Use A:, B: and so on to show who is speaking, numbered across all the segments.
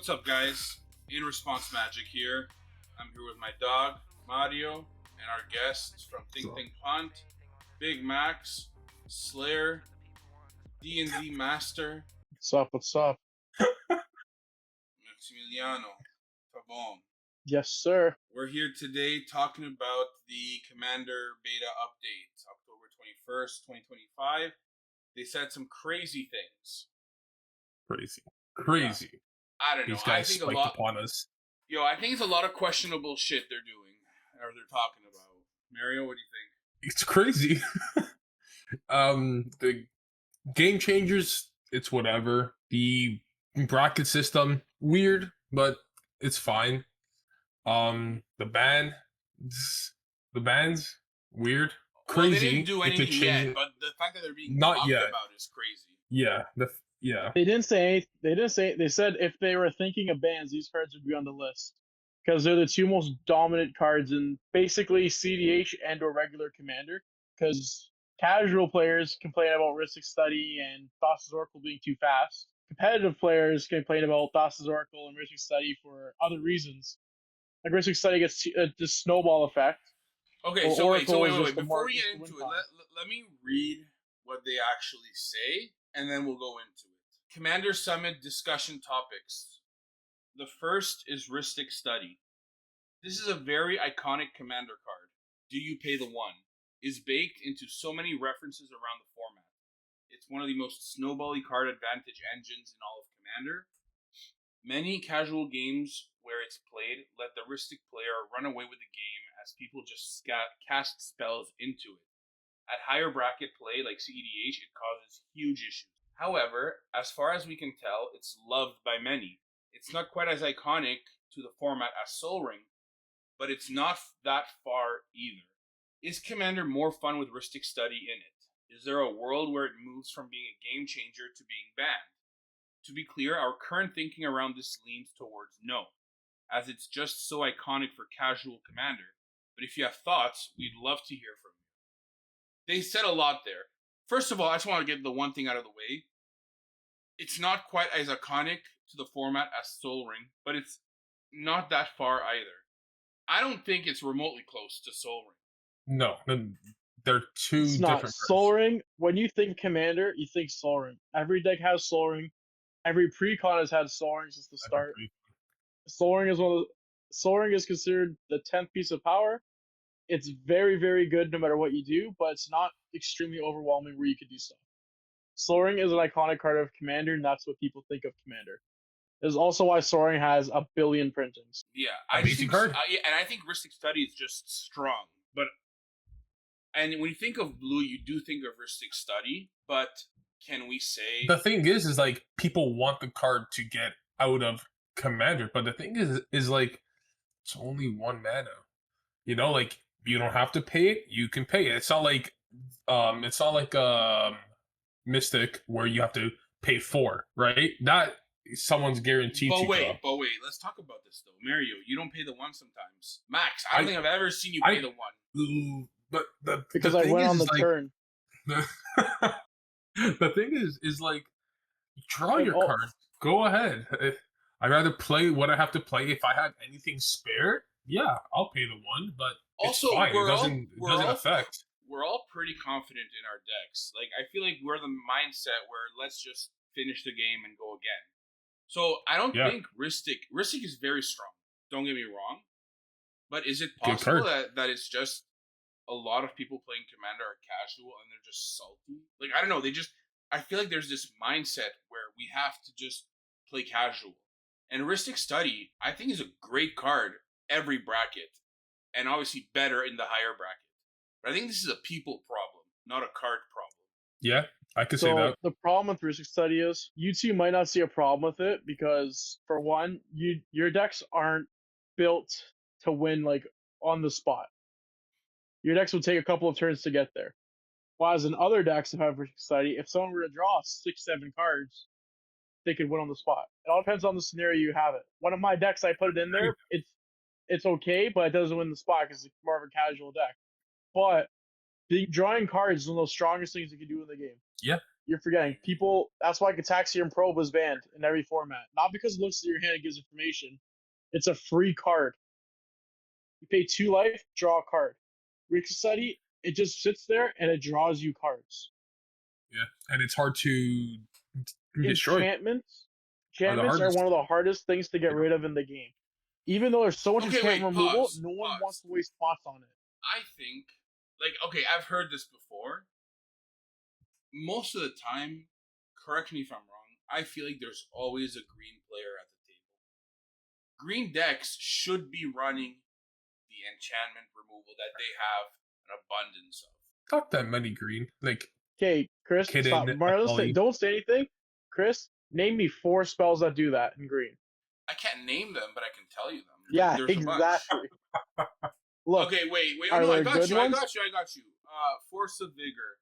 A: what's up, guys? In Response Magic here. I'm here with my dog, Mario, and our guests from Think Think Hunt, Big Max, Slayer, D&D Master,
B: What's up?
A: Maximiliano, Tavone.
B: Yes, sir.
A: We're here today talking about the Commander Beta update, October 21st, 2025. They said some crazy things.
C: Crazy.
A: Yeah. I don't know.
C: These guys
A: I think
C: spiked upon us.
A: I think it's a lot of questionable shit they're doing, or they're talking about. Mario, what do you think?
C: It's crazy. The game changers, it's whatever. The bracket system, weird, but it's fine. The bands, weird, crazy.
A: Well, they didn't do anything yet, but the fact that they're being talked about is crazy.
C: Yeah,
B: They didn't say anything. They said if they were thinking of bans, these cards would be on the list because they're the two most dominant cards in basically CDH and or regular Commander. Because casual players complain about Rhystic Study and Thassa's Oracle being too fast. Competitive players complain about Thassa's Oracle and Rhystic Study for other reasons. Like Rhystic Study gets the snowball effect.
A: Okay, so wait. Before we get into it, let me read what they actually say, and then we'll go into it. Commander Summit discussion topics. The first is Rhystic Study. This is a very iconic Commander card. Do you pay the one? Is baked into so many references around the format. It's one of the most snowbally card advantage engines in all of Commander. Many casual games where it's played let the Rhystic player run away with the game as people just cast spells into it. At higher bracket play like CEDH, it causes huge issues. However, as far as we can tell, it's loved by many. It's not quite as iconic to the format as Sol Ring, but it's not that far either. Is Commander more fun with Rhystic Study in it? Is there a world where it moves from being a game changer to being banned? To be clear, our current thinking around this leans towards no, as it's just so iconic for casual Commander. But if you have thoughts, we'd love to hear from you. They said a lot there. First of all, I just want to get the one thing out of the way. It's not quite as iconic to the format as Sol Ring, but it's not that far either. I don't think it's remotely close to Sol Ring.
C: No, they're two different cards.
B: Sol Ring, when you think Commander, you think Sol Ring. Every deck has Sol Ring. Every pre-con has had Sol Ring since the start. Sol Ring is considered the 10th piece of power. It's very, very good no matter what you do, but it's not extremely overwhelming where you could do stuff. Sol Ring is an iconic card of Commander, and that's what people think of Commander. This is also why Sol Ring has a billion printings.
A: Yeah, I think Rhystic Study is just strong. And when you think of blue, you do think of Rhystic Study, but can we say...
C: The thing is like, people want the card to get out of Commander, but the thing is like, it's only one mana. You know, like, you don't have to pay it, you can pay it. It's not like Mystic where you have to pay 4, right? That someone's guaranteed to
A: wait, let's talk about this though. Mario, you don't pay the one sometimes. Max, I don't think I've ever seen you pay the one.
C: But
B: because I went on the turn.
C: The thing is like, draw your card. Go ahead. I'd rather play what I have to play. If I have anything spared, yeah, I'll pay the one. But also, it's fine. It doesn't affect.
A: We're all pretty confident in our decks. Like, I feel like we're the mindset where let's just finish the game and go again. So I don't think Rhystic is very strong. Don't get me wrong. But is it possible that it's just a lot of people playing Commander are casual and they're just salty? Like, I don't know. I feel like there's this mindset where we have to just play casual. And Rhystic Study, I think, is a great card every bracket. And obviously better in the higher bracket. But I think this is a people problem, not a card problem.
C: Yeah, I could say that.
B: The problem with Rhystic Study is you two might not see a problem with it because, for one, your decks aren't built to win like on the spot. Your decks will take a couple of turns to get there. Whereas in other decks that have Rhystic Study, if someone were to draw 6-7 cards, they could win on the spot. It all depends on the scenario you have it. One of my decks, I put it in there. It's okay, but it doesn't win the spot because it's more of a casual deck. But drawing cards is one of the strongest things you can do in the game.
C: Yeah,
B: You're forgetting. People. That's why Gataxian Probe was banned in every format. Not because it looks at your hand and gives information. It's a free card. You pay 2 life, draw a card. Rhystic Study, it just sits there and it draws you cards.
C: Yeah, and it's hard to destroy.
B: Enchantments are one of the hardest things to get rid of in the game. Even though there's so much enchantment removal, no one wants to waste spots on it.
A: I think, I've heard this before. Most of the time, correct me if I'm wrong, I feel like there's always a green player at the table. Green decks should be running the enchantment removal that they have an abundance of.
C: Not that many green.
B: Okay, Chris, stop. Don't say anything. Chris, name me 4 spells that do that in green.
A: I can't name them, but I can tell you them.
B: Yeah, exactly. Look.
A: Okay, wait. Oh, no, I got you. Force of Vigor.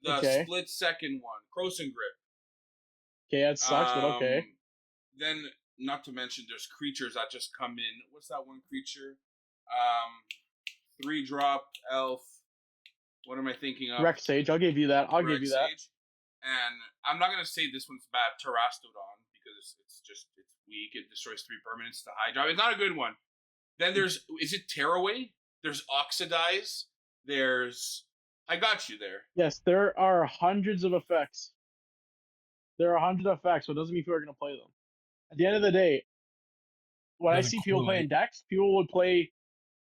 A: The split second one. Croson Grip.
B: Okay, that sucks, but okay.
A: Then, not to mention, there's creatures that just come in. What's that one creature? 3-drop elf. What am I thinking of?
B: Rex Sage. I'll give you that.
A: And I'm not gonna say this one's bad, Terastodon, because it's weak. It destroys 3 permanents to high drop. It's not a good one. Then is it Tearaway? There's Oxidize. I got you there.
B: Yes, there are hundreds of effects. So it doesn't mean people are gonna play them. At the end of the day, when I see people playing decks, people would play.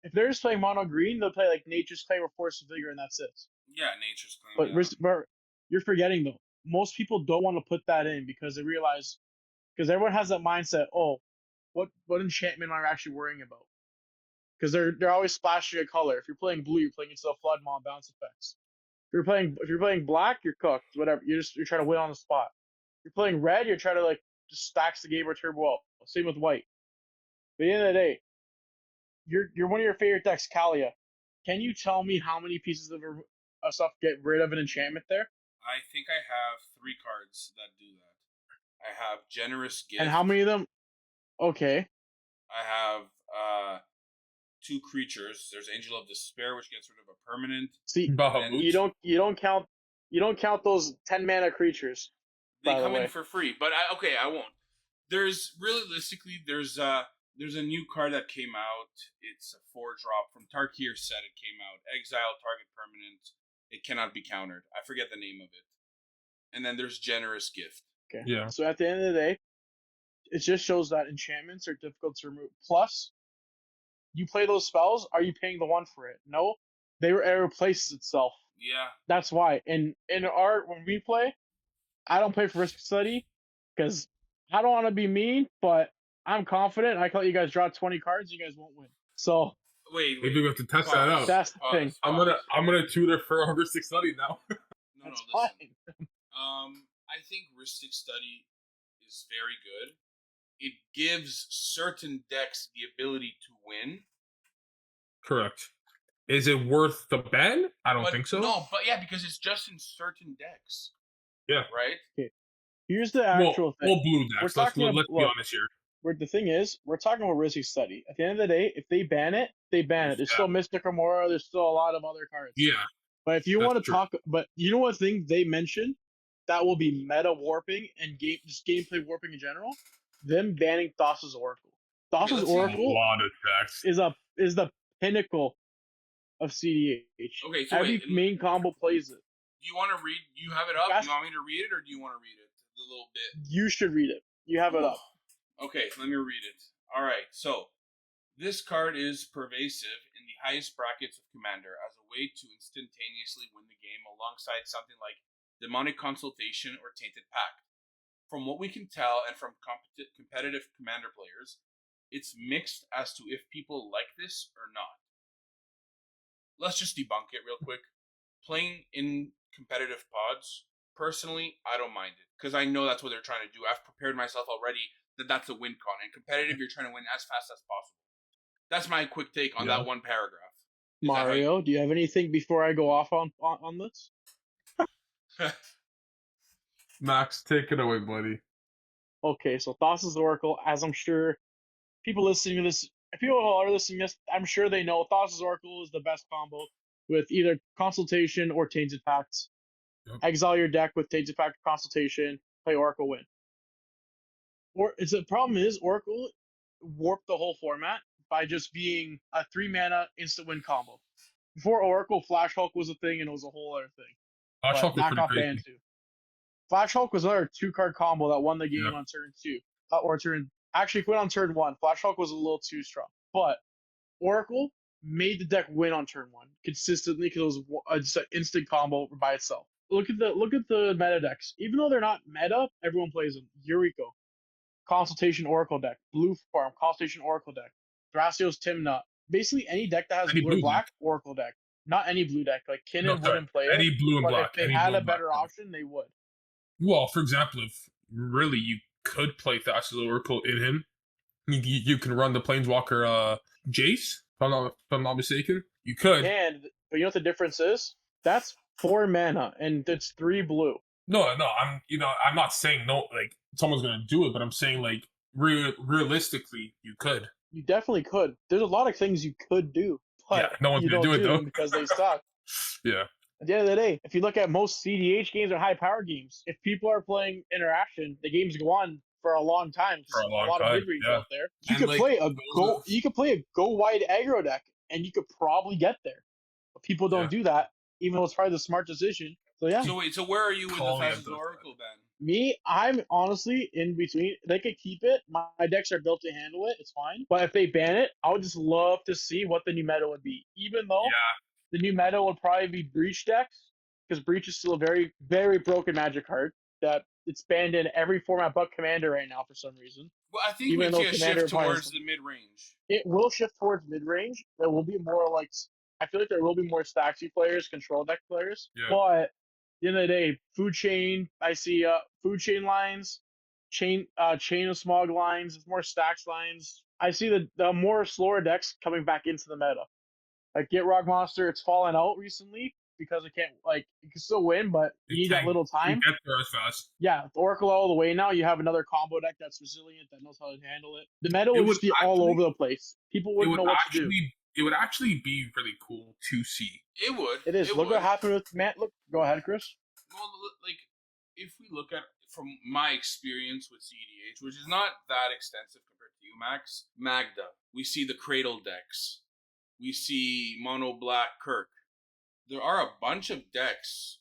B: If they're just playing mono green, they'll play like Nature's Claim or Force of Vigor, and that's it.
A: Yeah, Nature's Claim.
B: But you're forgetting though. Most people don't want to put that in because they realize, because everyone has that mindset. Oh, what enchantment am I actually worrying about? Because they're always splashing a color. If you're playing blue, you're playing into the Flood Mob bounce effects. If you're playing black, you're cooked. Whatever. You're trying to win on the spot. You're playing red, you're trying to just stacks the game or turbo up. Same with white. But at the end of the day, you're one of your favorite decks, Kalia. Can you tell me how many pieces of stuff get rid of an enchantment there?
A: I think I have 3 cards that do that. I have Generous Gift.
B: And how many of them? Okay.
A: I have 2 creatures. There's Angel of Despair, which gets rid of a permanent.
B: See, you don't count those 10 mana creatures.
A: They come in for free, but I won't. There's a new card that came out. It's a 4-drop from Tarkir set. It came out. Exile target permanent. It cannot be countered. I forget the name of it. And then there's Generous Gift.
B: Okay. Yeah. So at the end of the day, it just shows that enchantments are difficult to remove. Plus, you play those spells. Are you paying the 1 for it? No. It replaces itself.
A: Yeah.
B: That's why. And when we play, I don't play for Rhystic Study because I don't want to be mean, but I'm confident. I can let you guys draw 20 cards. You guys won't win. So
A: wait.
C: Maybe we have to test that out.
B: That's the thing.
C: I'm gonna tutor for Rhystic Study now.
A: No, listen. I think Rhystic Study is very good. It gives certain decks the ability to win.
C: Correct. Is it worth the ban? I don't think so.
A: No, but yeah, because it's just in certain decks.
C: Yeah.
A: Right?
B: Okay. Here's the actual thing.
C: Well, blue decks. Let's be honest here.
B: The thing is, we're talking about Rhystic Study. At the end of the day, if they ban it, they ban it. There's still Mystic Remora. There's still a lot of other cards.
C: Yeah.
B: But if you want to talk, but you know what thing they mentioned that will be meta warping and just gameplay warping in general? Them banning Thassa's Oracle. Thassa's Oracle is the pinnacle of CDH.
A: Okay, so
B: every main combo plays it.
A: Do you want to read? You have it up. Do you want me to read it, or do you want to read it a little bit?
B: You should read it. You have it up.
A: Okay, let me read it. All right, so this card is pervasive in the highest brackets of Commander as a way to instantaneously win the game alongside something like Demonic Consultation or Tainted Pact. From what we can tell and from competitive Commander players, it's mixed as to if people like this or not. Let's just debunk it real quick. Playing in competitive pods, personally, I don't mind it because I know that's what they're trying to do. I've prepared myself already that that's a win con. And competitive, you're trying to win as fast as possible. That's my quick take on that one paragraph.
B: Mario, do you have anything before I go off on this?
C: Max, take it away, buddy.
B: Okay, so Thassa's Oracle, as I'm sure people listening to this, if people are listening to this, I'm sure they know Thassa's Oracle is the best combo with either Consultation or Tainted Pacts. exile your deck with Tainted Factor Consultation, play Oracle, win. Or it's the problem is Oracle warped the whole format by just being a 3-mana instant win combo. Before Oracle, Flash Hulk was a thing and it was a whole other thing.
C: Flash Hulk was
B: that got banned too. Flash Hulk was another 2-card combo that won the game on turn 2. Actually, if it went on turn 1, Flash Hulk was a little too strong. But Oracle made the deck win on turn 1 consistently because it was just an instant combo by itself. Look at the meta decks. Even though they're not meta, everyone plays them. Yuriko, Consultation Oracle deck, Blue Farm, Consultation Oracle deck, Thrasios Timnut. Basically, any deck that has blue or black, Oracle deck. Not any blue deck. Like Kinnan wouldn't play
C: any
B: it.
C: Blue and
B: but
C: black.
B: If they had a better option, they would.
C: Well, for example, if really you could play Thassa's Oracle in him, you can run the Planeswalker Jace, if I'm not mistaken. You could.
B: But you know what the difference is? That's 4 mana and it's 3 blue.
C: No, I'm not saying no, like someone's gonna do it, but I'm saying like realistically, you could.
B: You definitely could. There's a lot of things you could do, but
C: no one's gonna do it though
B: because they suck.
C: Yeah.
B: At the end of the day, if you look at most CDH games or high power games, if people are playing interaction, the games go on for a long time.
C: For a long
B: lot
C: time,
B: of mid-range out there. You
C: And
B: could play a go wide aggro deck, and you could probably get there. But people don't do that, even though it's probably the smart decision. So yeah.
A: So wait, so where are you with the Thassa's Oracle ban?
B: Me, I'm honestly in between. They could keep it. My decks are built to handle it. It's fine. But if they ban it, I would just love to see what the new meta would be. Even though the new meta would probably be Breach decks, because Breach is still a very, very broken Magic card that it's banned in every format but Commander right now for some reason.
A: Well, I think we see a shift towards the mid-range.
B: It will shift towards mid-range. There will be more I feel like there will be more Staxy players, control deck players.
C: Yeah.
B: But at the end of the day, food chain, I see food chain lines, chain of smog lines, more stacks lines. I see the more slower decks coming back into the meta. Like Get Rock Monster, it's fallen out recently because it can't you can still win, but you need that little time.
C: You get there as fast.
B: Yeah, with Oracle all the way now, you have another combo deck that's resilient that knows how to handle it. The meta would just be all over the place. People wouldn't know what to do.
C: It would actually be really cool to see.
A: It would.
B: It is. Look what happened with Matt. Look, go ahead, Chris.
A: Well, like if we look at from my experience with CDH, which is not that extensive compared to you, Max, Magda. We see the Cradle decks. We see Mono Black Kirk. There are a bunch of decks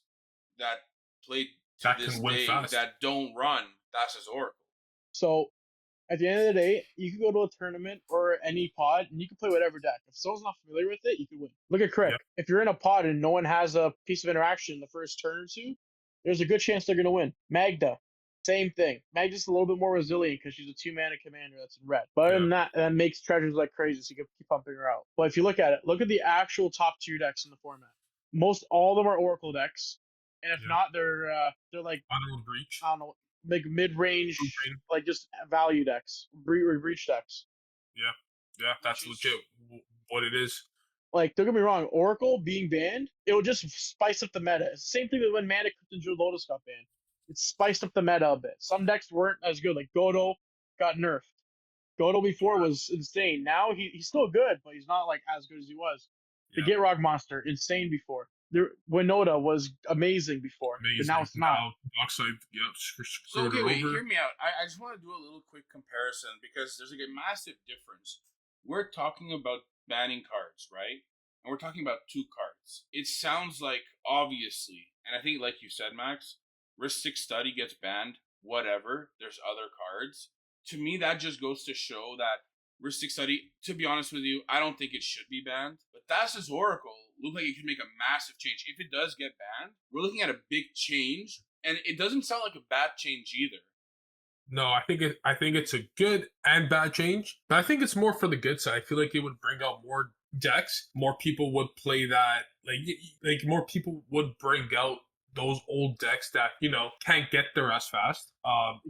A: that play to this day that don't run Thassa's Oracle.
B: So, at the end of the day, you can go to a tournament or any pod, and you can play whatever deck. If someone's not familiar with it, you can win. Look at Crick. Yep. If you're in a pod and no one has a piece of interaction in the first turn or two, there's a good chance they're going to win. Magda, same thing. Magda's a little bit more resilient because she's a 2-mana commander that's in red. But other than that makes treasures like crazy, so you can keep pumping her out. But if you look at it, look at the actual top tier decks in the format. Most all of them are Oracle decks, and if not, they're like
C: Breach.
B: I don't know, like mid-range, like just value decks, breach decks.
C: Yeah, that's legit what it is.
B: Like, don't get me wrong, Oracle being banned, it will just spice up the meta. It's the same thing with when Mana Crypt and Jewel Lotus got banned. It spiced up the meta a bit. Some decks weren't as good, like Godo got nerfed. Godo before was insane. Now he's still good, but he's not like as good as he was. The Get Rock Monster, insane before. Winota was amazing before, but now it's not.
A: So, okay, wait, hear me out. I just want to do a little quick comparison because there's like a massive difference. We're talking about banning cards, right? And we're talking about 2 cards. It sounds like, obviously, and I think like you said, Max, Rhystic Study gets banned, whatever, there's other cards. To me, that just goes to show that Rhystic Study, to be honest with you, I don't think it should be banned. But Thassa's Oracle look like it could make a massive change. If it does get banned, we're looking at a big change, and it doesn't sound like a bad change either.
C: No, I think it's a good and bad change, but I think it's more for the good side. I feel like it would bring out more decks. More people would play that. Like more people would bring out those old decks that can't get there as fast.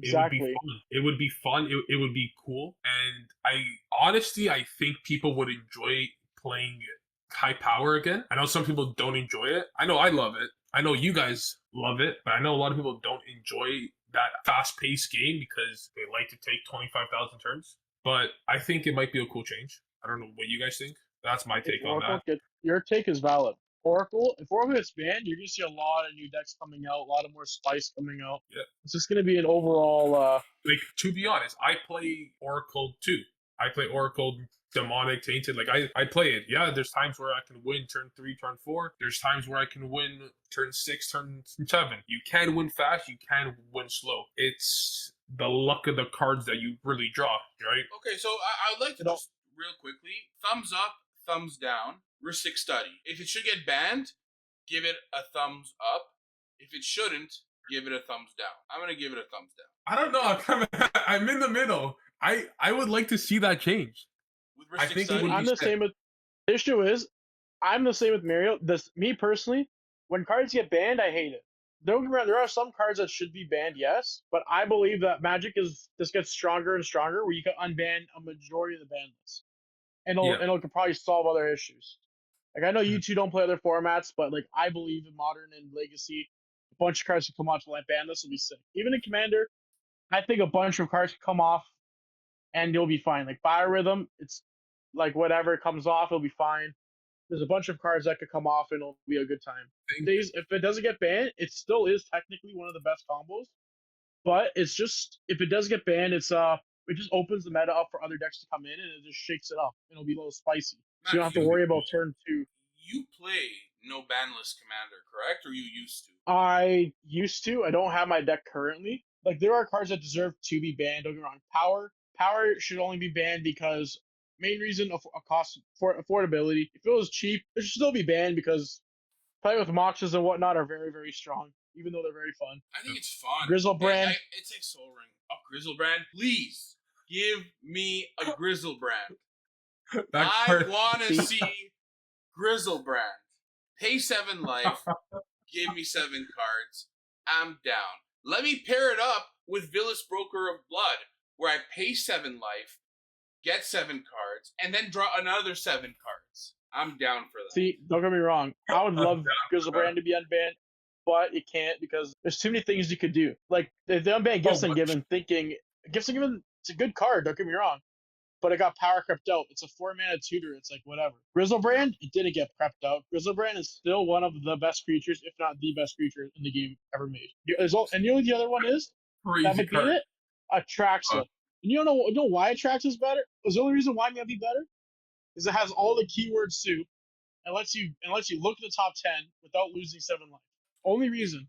B: Exactly.
C: It would be fun. It would be cool, and I think people would enjoy playing high power again. I know some people don't enjoy it. I know I love it. I know you guys love it, but I know a lot of people don't enjoy that fast-paced game because they like to take 25,000 turns. But I think it might be a cool change. I don't know what you guys think. That's my take on that.
B: Your take is valid. Oracle. If Oracle gets banned, you're gonna see a lot of new decks coming out, a lot of more spice coming out.
C: Yeah.
B: It's just gonna be an overall.
C: Like, to be honest, I play Oracle too. I play Oracle Demonic Tainted. Like, I play it. Yeah, there's times where I can win turn 3, turn 4. There's times where I can win turn 6, turn 7. You can win fast, you can win slow. It's the luck of the cards that you really draw, right?
A: Okay, so I would like to just real quickly, thumbs up, thumbs down, Rhystic Study. If it should get banned, give it a thumbs up. If it shouldn't, give it a thumbs down. I'm gonna give it a thumbs down.
C: I don't know. I'm in the middle. I would like to see that change.
A: With Rhystic Study,
B: I'm the same with. The issue is, I'm the same with Mario. Me personally, when cards get banned, I hate it. Don't get me wrong, there are some cards that should be banned, yes, but I believe that Magic this gets stronger and stronger, where you can unban a majority of the ban list, and it'll probably solve other issues. Like, I know you two don't play other formats, but like, I believe in Modern and Legacy, a bunch of cards can come off to ban list will be sick. Even in Commander, I think a bunch of cards can come off, and you'll be fine. Like Biorhythm, it's like whatever comes off, it'll be fine. There's a bunch of cards that could come off, and it'll be a good time. If it doesn't get banned, it still is technically one of the best combos. But it's just, if it does get banned, it just opens the meta up for other decks to come in, and it just shakes it up. It'll be a little spicy. So you don't have to worry about turn 2.
A: You play no banless Commander, correct? Or you used to?
B: I used to. I don't have my deck currently. Like, there are cards that deserve to be banned. Don't get me wrong. Power should only be banned because main reason of a cost for affordability. If it was cheap, it should still be banned because playing with Moxes and whatnot are very, very strong, even though they're very fun.
A: I think it's fun.
B: Grizzlebrand.
A: It's a Soul Ring. Oh, Grizzlebrand. Please give me a Grizzlebrand. I want to see Grizzlebrand. Pay 7 life. Give me 7 cards. I'm down. Let me pair it up with Villas Broker of Blood, where I pay 7 life, get 7 cards, and then draw another 7 cards. I'm down for that.
B: See, don't get me wrong. I would love Grizzlebrand to be unbanned, but it can't because there's too many things you could do. Like, if they unban Gifts Ungiven, thinking Gifts Ungiven, it's a good card, don't get me wrong. But it got power crept out. It's a 4-mana tutor. It's like, whatever. Grizzlebrand, it didn't get prepped out. Grizzlebrand is still one of the best creatures, if not the best creature in the game ever made. And you know what the other one is? That might be it? Atraxa. And you know why Atraxa is better? Because the only reason why it might be better is it has all the keywords too, and lets you look at the top 10 without losing 7 life. Only reason.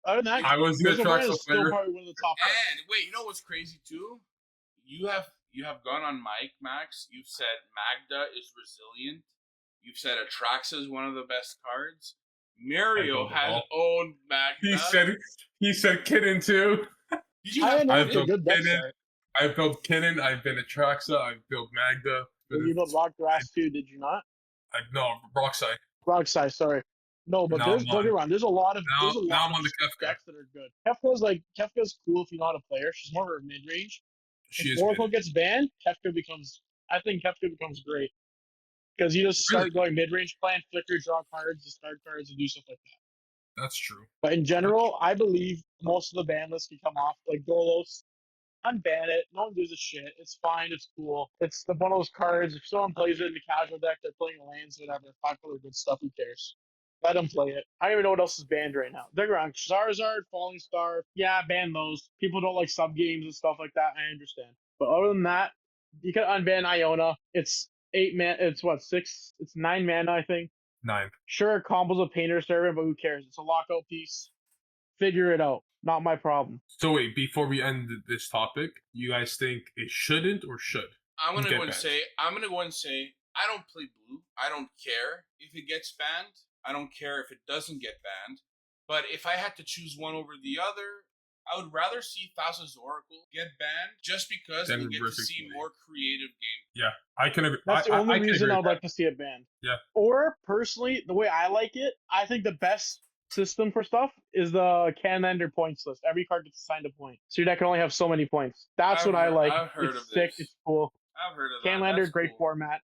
B: Other than that,
C: I was the Atraxa
B: is still probably one of the top 10.
A: And wait, you know what's crazy too? You have gone on mic, Max. You've said Magda is resilient. You've said Atraxa is one of the best cards. Mario has owned Magda.
C: He said Kitten too.
A: Did you have
C: I've built Kitten. I've built Kitten. I've been Atraxa. I've built Magda.
B: You built Rock Grass too, did you not?
C: No, Rockside.
B: Rockside, sorry. No, but don't get me wrong. There's a lot of
C: now I'm on the Kefka
B: decks that are good. Kefka's cool if you know how to play her. She's more of a mid range. If Oracle gets banned, Kefka becomes great. Because you just start going mid range, playing flicker, draw cards, discard cards, and do stuff like that.
C: That's true.
B: But in general, I believe most of the ban lists can come off. Like Golos, unban it. No one gives a shit. It's fine. It's cool. It's one of those cards. If someone plays it in the casual deck, they're playing lands, whatever. 5 color good stuff. Who cares? Let them play it. I don't even know what else is banned right now. They're around Charizard, Falling Star. Yeah, ban those. People don't like sub games and stuff like that. I understand. But other than that, you can unban Iona. It's 8 mana. It's what, 6? It's 9 mana, I think.
C: 9.
B: Sure, it combos a Painter Servant, but who cares? It's a lockout piece. Figure it out. Not my problem.
C: So wait, before we end this topic, you guys think it shouldn't or should?
A: I'm gonna go and say I don't play blue. I don't care if it gets banned. I don't care if it doesn't get banned. But if I had to choose one over the other, I would rather see Thassa's Oracle get banned just because we get to see more creative game.
C: Yeah, I can agree.
B: That's the only reason I'd like to see it banned.
C: Yeah.
B: Or, personally, the way I like it, I think the best system for stuff is the Canlander points list. Every card gets assigned a point. So your deck can only have so many points. That's what I like.
A: I've heard
B: it's
A: of
B: sick.
A: this.
B: It's cool.
A: I've heard of that.
B: Canlander, great format.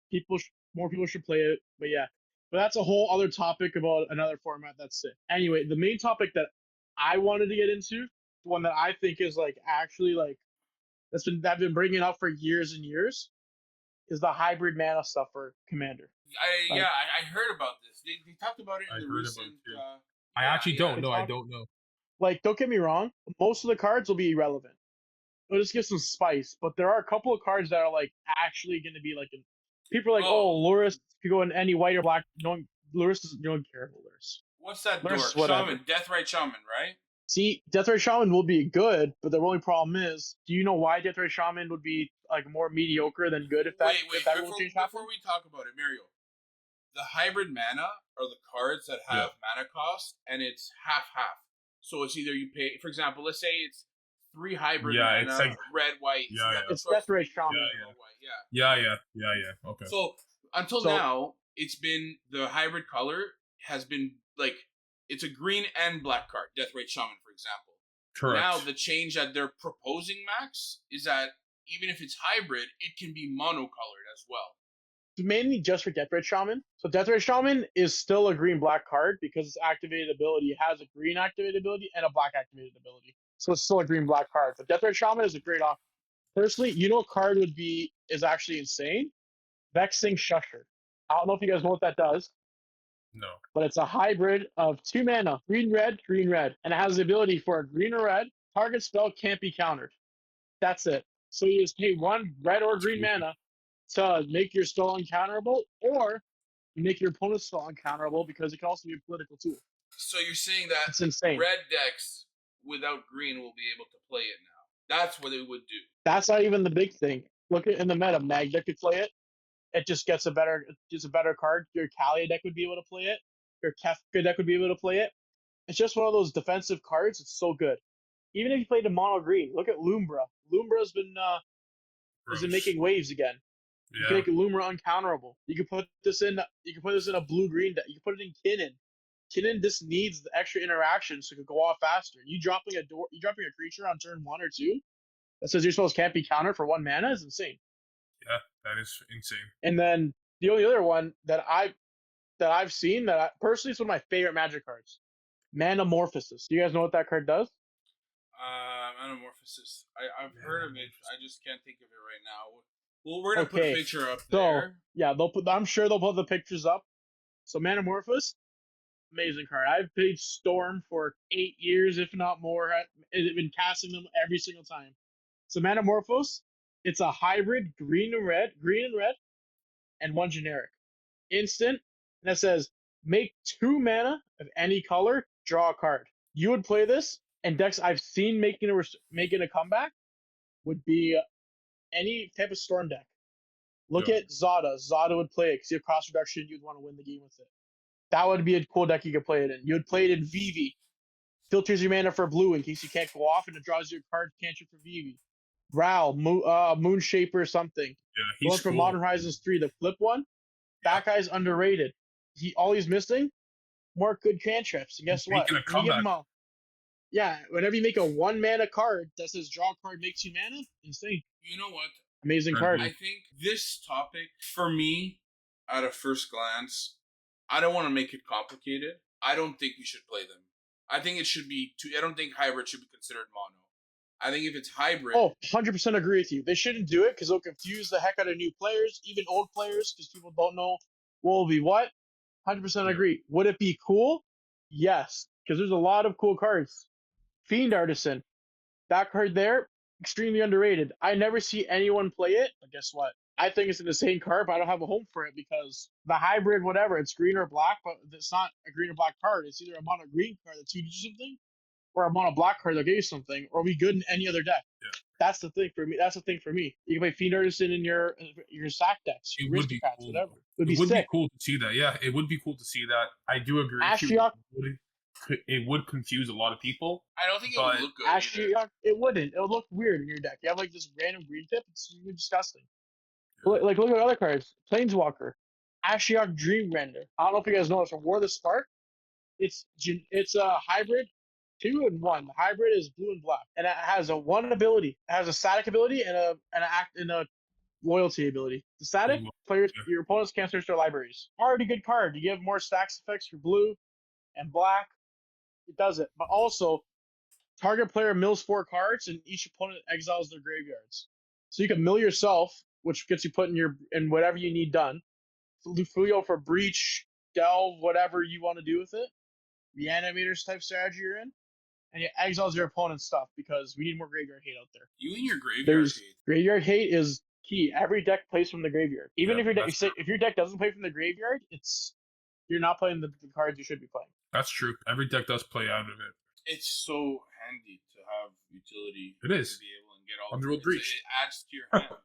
B: More people should play it. But yeah. But that's a whole other topic about another format that's sick. Anyway, the main topic that I wanted to get into, the one that I think is actually I've been bringing up for years and years, is the hybrid mana stuff for Commander.
A: I heard about this. They talked about it in the recent.
C: I actually don't know. I don't know.
B: Like, don't get me wrong. Most of the cards will be irrelevant. It'll just give some spice. But there are a couple of cards that are like actually going to be like. People are like, Lurrus could go in any white or black. Lurrus you don't care about Lurrus.
A: What's that dork? Shaman, Deathrite Shaman, right?
B: See, Deathrite Shaman will be good, but the only problem is, do you know why Deathrite Shaman would be like more mediocre than good if that
A: before we talk about it, Mario, the hybrid mana are the cards that have mana cost, and it's half. So it's either you pay, for example, let's say it's 3 hybrid mana,
C: it's like,
A: red, white.
B: It's Deathrite Shaman.
C: Okay.
B: So
A: until now, it's been the hybrid color has been like it's a green and black card, Deathrite Shaman, for example.
C: Correct.
A: Now the change that they're proposing, Max, is that even if it's hybrid, it can be monocolored as well.
B: It's mainly just for Deathrite Shaman. So Deathrite Shaman is still a green-black card because its activated ability has a green activated ability and a black activated ability. So it's still a green-black card. But Deathrite Shaman is a great option. Personally, you know what card is actually insane? Vexing Shusher. I don't know if you guys know what that does.
C: No.
B: But it's a hybrid of 2 mana, green, red, and it has the ability for a green or red, target spell can't be countered. That's it. So you just pay 1 red or green mana to make your spell uncounterable, or you make your opponent's spell uncounterable because it can also be a political tool.
A: So you're saying that
B: it's insane.
A: Red decks without green will be able to play it now. That's what it would do.
B: That's not even the big thing. Look at in the meta, Mag deck could play it. It just gets a better card. Your Kalia deck would be able to play it. Your Kefka deck would be able to play it. It's just one of those defensive cards. It's so good. Even if you played a mono green, look at Lumbra. Lumbra's been making waves again. You can make Lumbra uncounterable. You can put this in. You can put this in a blue green deck. You can put it in Kinnan. Kinnan just needs the extra interaction so it can go off faster. You dropping a creature on turn 1 or 2 that says your spells can't be countered for 1 mana is insane.
C: Yeah, that is insane.
B: And then the only other one that I've seen personally is one of my favorite Magic cards, Manamorphosis. Do you guys know what that card does?
A: Manamorphosis. I've heard of it. I just can't think of it right now. Well, we're gonna put a picture up there.
B: So yeah, I'm sure they'll put the pictures up. So Manamorphosis, amazing card. I've played Storm for 8 years, if not more. I've been casting them every single time. So Manamorphose. It's a hybrid green and red, and 1 generic. Instant, and it says, make 2 mana of any color, draw a card. You would play this, and decks I've seen making a comeback would be any type of Storm deck. Look at Zada. Zada would play it because you have cost reduction, you'd want to win the game with it. That would be a cool deck you could play it in. You would play it in Vivi. Filters your mana for blue in case you can't go off, and it draws your card cantrip for Vivi. Ral, Moonshaper or something.
C: Yeah, he's
B: going from Modern Horizons 3, the flip one. That guy's underrated. All he's missing, more good cantrips. And guess what? Whenever you make a 1 mana card that says draw a card, makes you mana, insane.
A: You know what?
B: Amazing card.
A: I think this topic, for me, at a first glance, I don't want to make it complicated. I don't think we should play them. I think it should be I don't think hybrid should be considered mono. I think if it's hybrid...
B: 100% agree with you. They shouldn't do it because they'll confuse the heck out of new players, even old players, because people don't know what will be what. 100% agree. Would it be cool? Yes, because there's a lot of cool cards. Fiend Artisan. That card there, extremely underrated. I never see anyone play it, but guess what? I think it's an insane card, but I don't have a home for it because the hybrid, whatever, it's green or black, but it's not a green or black card. It's either a mono green card that 2 something, or a mono black card that gives you something, or be good in any other deck.
C: Yeah.
B: That's the thing for me. You can play Fiend Artisan in your sack decks, your Rhystic
C: cool.
B: whatever.
C: It would be cool to see that. Yeah, it would be cool to see that. I do agree. It would confuse a lot of people.
A: I don't think it would look good.
B: Ashiok, it wouldn't. It would look weird in your deck. You have like this random green tip. It's really disgusting. Yeah. Like look at other cards. Planeswalker, Ashiok Dreamrender. I don't know if you guys know it's from War of the Spark. It's a hybrid 2 and 1. The hybrid is blue and black, and it has a 1 ability. It has a static ability and a loyalty ability. The static players, your opponents can't search their libraries. Already good card. You give more stacks effects for blue and black. It does it, but also target player mills 4 cards, and each opponent exiles their graveyards. So you can mill yourself which gets you put in whatever you need done. Fuyo for breach, delve, whatever you want to do with it. Reanimators type strategy you're in. And it exiles your opponent's stuff because we need more graveyard hate out there.
A: You and your graveyard hate.
B: Graveyard hate is key. Every deck plays from the graveyard. Even if your deck doesn't play from the graveyard, you're not playing the cards you should be playing.
C: That's true. Every deck does play out of it.
A: It's so handy to have utility.
C: It is.
A: To be able to get all
C: Underworld Breach.
A: It adds to your hand.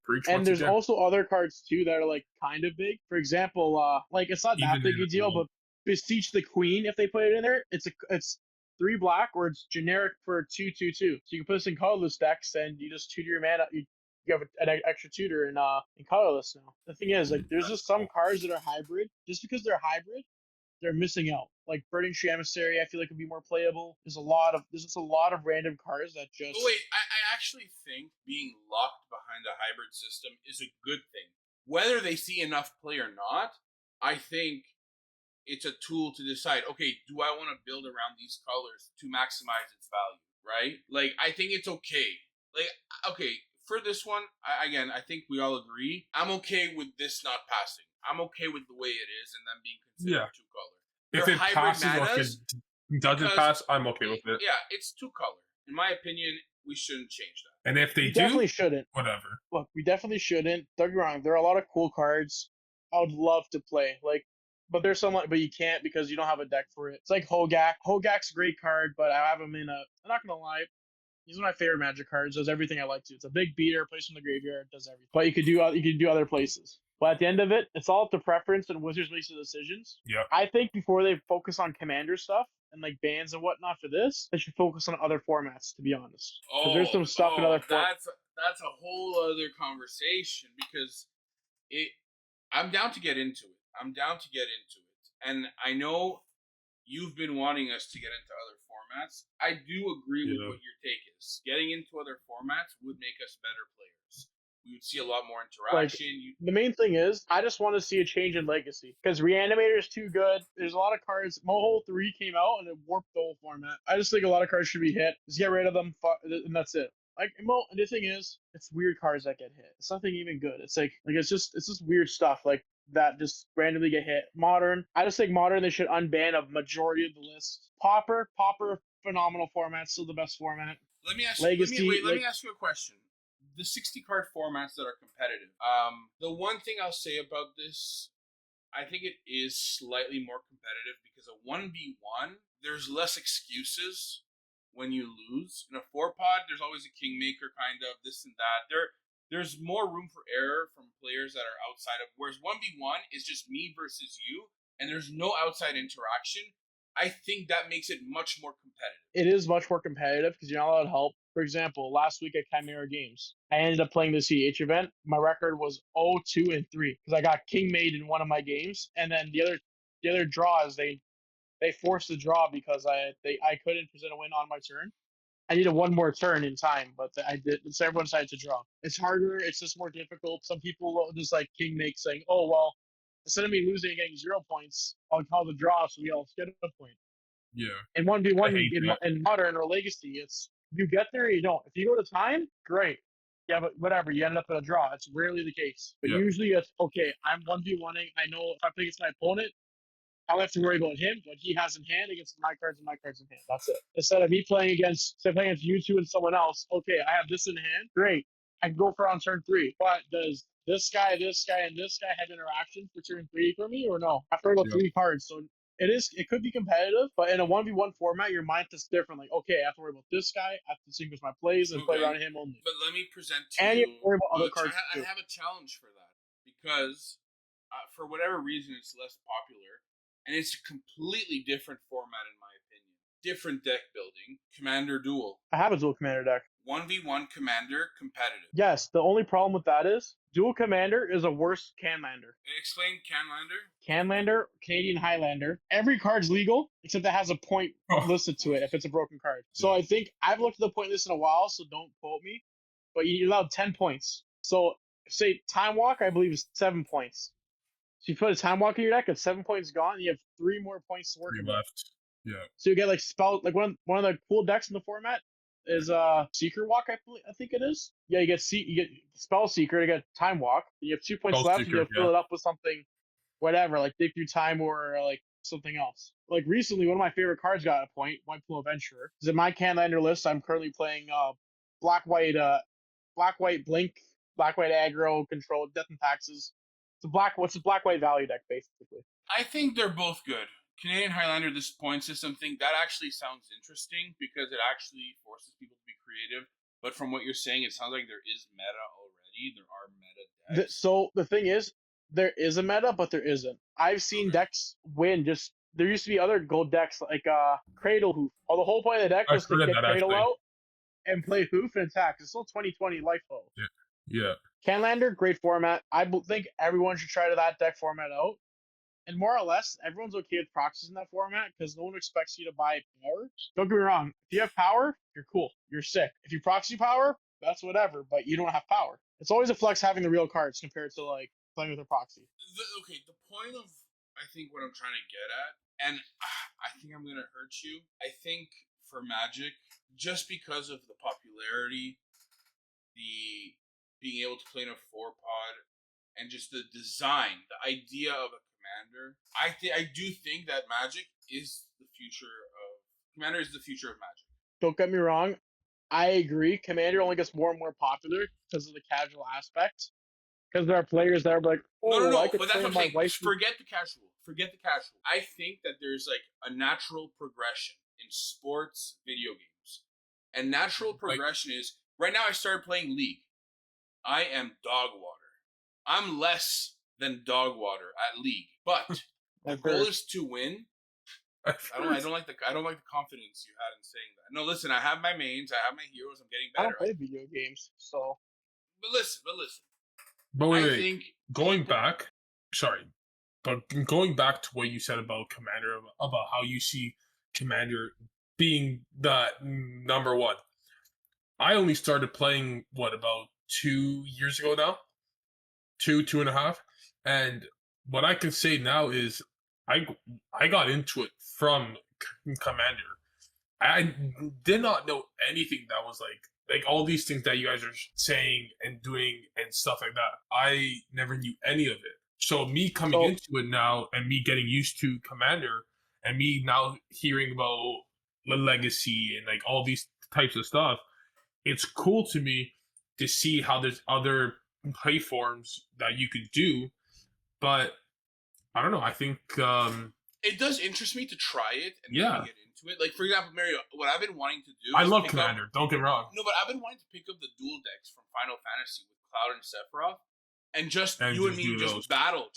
C: Breach
B: and there's also other cards too that are like kind of big. For example, like it's not that big a deal, but Beseech the Queen, if they put it in there, it's 3 black or it's generic for 2/2/2. So you can put this in colorless decks and you just tutor your mana. You have an extra tutor in colorless now. The thing is, like, there's just some cards that are hybrid. Just because they're hybrid, they're missing out. Like Burning Tree Emissary, I feel like would be more playable. There's just a lot of random cards that just.
A: But wait, I actually think being locked behind a hybrid system is a good thing. Whether they see enough play or not, I think it's a tool to decide, okay, do I want to build around these colors to maximize its value, right? Like, I think it's okay. Like, okay, for this one, I think we all agree, I'm okay with this not passing. I'm okay with the way it is and them being considered 2 color.
C: If it passes or if it doesn't pass, I'm okay with it.
A: Yeah, it's 2 color. In my opinion, we shouldn't change that.
C: And if they
B: definitely shouldn't.
C: Whatever.
B: Look, we definitely shouldn't. Don't get me wrong. There are a lot of cool cards I would love to play. Like, but there's some, but you can't because you don't have a deck for it. It's like Hogak. Hogak's a great card, but I have him in I'm not gonna lie. He's one of my favorite Magic cards. Does everything I like to. It's a big beater, plays from the graveyard, does everything. But you could do other places. But at the end of it, it's all up to preference, and Wizards makes the decisions.
C: Yeah.
B: I think before they focus on Commander stuff and like bans and whatnot for this, they should focus on other formats. To be honest, because there's some stuff in other formats.
A: That's a whole other conversation because I'm down to get into it. And I know you've been wanting us to get into other formats. I do agree with what your take is. Getting into other formats would make us better players. We would see a lot more interaction.
B: Like, the main thing is, I just want to see a change in Legacy. Because Reanimator is too good. There's a lot of cards. Mohole 3 came out and it warped the whole format. I just think a lot of cards should be hit. Just get rid of them, and that's it. Like, and the thing is, it's weird cards that get hit. It's nothing even good. It's it's just weird stuff. Like, that just randomly get hit. Modern, I just think Modern, they should unban a majority of the list. Pauper, phenomenal format, still the best format.
A: Let me ask
B: Legacy,
A: let me ask you a question. The 60 card formats that are competitive. The one thing I'll say about this, I think it is slightly more competitive because a 1v1, there's less excuses when you lose. In a 4-pod, there's always a kingmaker kind of, this and that. There's more room for error from players that are outside of, whereas 1v1 is just me versus you, and there's no outside interaction. I think that makes it much more competitive.
B: It is much more competitive because you're not allowed help. For example, last week at Chimera Games, I ended up playing the CH event. My record was 0-2-3 because I got king made in one of my games, and then the other draws they forced the draw because I couldn't present a win on my turn. I needed one more turn in time, but I did. So everyone decided to draw. It's harder. It's just more difficult. Some people just like king make saying, "Oh well, instead of me losing and getting 0 points, I'll call the draw so we all get a point."
C: Yeah.
B: And 1v1 in Modern or Legacy, it's you get there or you don't. If you go to time, great. Yeah, but whatever, you end up in a draw. It's rarely the case. But usually it's okay. I'm 1v1ing. I know if I play against my opponent, I don't have to worry about him, what he has in hand against my cards and my cards in hand. That's it. Instead of me playing against you two and someone else, okay, I have this in hand. Great. I can go for on turn 3. But does this guy, and this guy have interaction for turn 3 for me or no? I forgot about 3 cards. So it could be competitive, but in a 1v1 format, your mind is different. Like, okay, I have to worry about this guy, I have to distinguish my plays and play around him only.
A: But let me present to
B: and
A: you.
B: you have to worry about other cards
A: I have a challenge for that because for whatever reason, it's less popular. And it's a completely different format, in my opinion. Different deck building. Commander Duel.
B: I have a dual commander deck.
A: 1v1 Commander competitive.
B: Yes, the only problem with that is dual commander is a worse Canlander.
A: Explain Canlander.
B: Canlander, Canadian Highlander. Every card's legal, except it has a point listed to it if it's a broken card. So I think I've looked at the point list in a while, so don't quote me. But you're allowed 10 points. So say Time Walk, I believe, is 7 points. So you put a Time Walk in your deck, it's 7 points gone, and you have 3 more points to work with.
C: Left. Yeah.
B: So you get like spell, like one of the cool decks in the format. is Seeker Walk. I think it is. Yeah, you get Spell Seeker. You get Time Walk. You have 2 points left. You gotta fill it up with something, whatever, like Dig Through Time or like something else. Like recently, one of my favorite cards got a point. White Plume Adventurer. Because in my Canlander list, I'm currently playing black white blink, black white aggro control, death and taxes. What's a black white value deck basically?
A: I think they're both good. Canadian Highlander, this point system thing, that actually sounds interesting because it actually forces people to be creative. But from what you're saying, it sounds like there is meta already. There are meta decks.
B: So the thing is, there is a meta, but there isn't. I've seen decks win just. There used to be other gold decks like Cradle Hoof. Oh, the whole point of the deck was to get Cradle out and play Hoof and attack. It's still 2020 life though.
C: Yeah.
B: Canlander, great format. I think everyone should try that deck format out. And more or less, everyone's okay with proxies in that format because no one expects you to buy power. Don't get me wrong. If you have power, you're cool. You're sick. If you proxy power, that's whatever, but you don't have power. It's always a flex having the real cards compared to like playing with a proxy.
A: The point of, I think, what I'm trying to get at, and I think I'm going to hurt you, I think for Magic, just because of the popularity, the being able to play in a 4-pod, and just the design, the idea of a Commander, I do think that Magic is the future of... Commander is the future of Magic.
B: Don't get me wrong. I agree. Commander only gets more and more popular because of the casual aspect. Because there are players that are like,
A: oh, no, but that's okay. Forget the casual. I think that there's like a natural progression in sports, video games. And natural progression is, right now I started playing League. I am dog water. I'm less than dog water at League. But the goal is to win. I don't like the confidence you had in saying that. No, listen, I have my mains, I have my heroes, I'm getting better.
B: I don't play video games, so.
A: But listen.
C: But wait. Going back to what you said about Commander, about how you see Commander being the number one. I only started playing, about 2 years ago now? 2.5. And what I can say now is I got into it from Commander. I did not know anything that was like all these things that you guys are saying and doing and stuff like that. I never knew any of it. So me coming into it now and me getting used to Commander and me now hearing about the legacy and like all these types of stuff, it's cool to me to see how there's other play forms that you could do. But I don't know. I think
A: it does interest me to try it and maybe get into it. Like, for example, Mario, what I've been wanting to do...
C: I love Commander, don't get me wrong.
A: No, but I've been wanting to pick up the dual decks from Final Fantasy with Cloud and Sephiroth. And you and me just battle.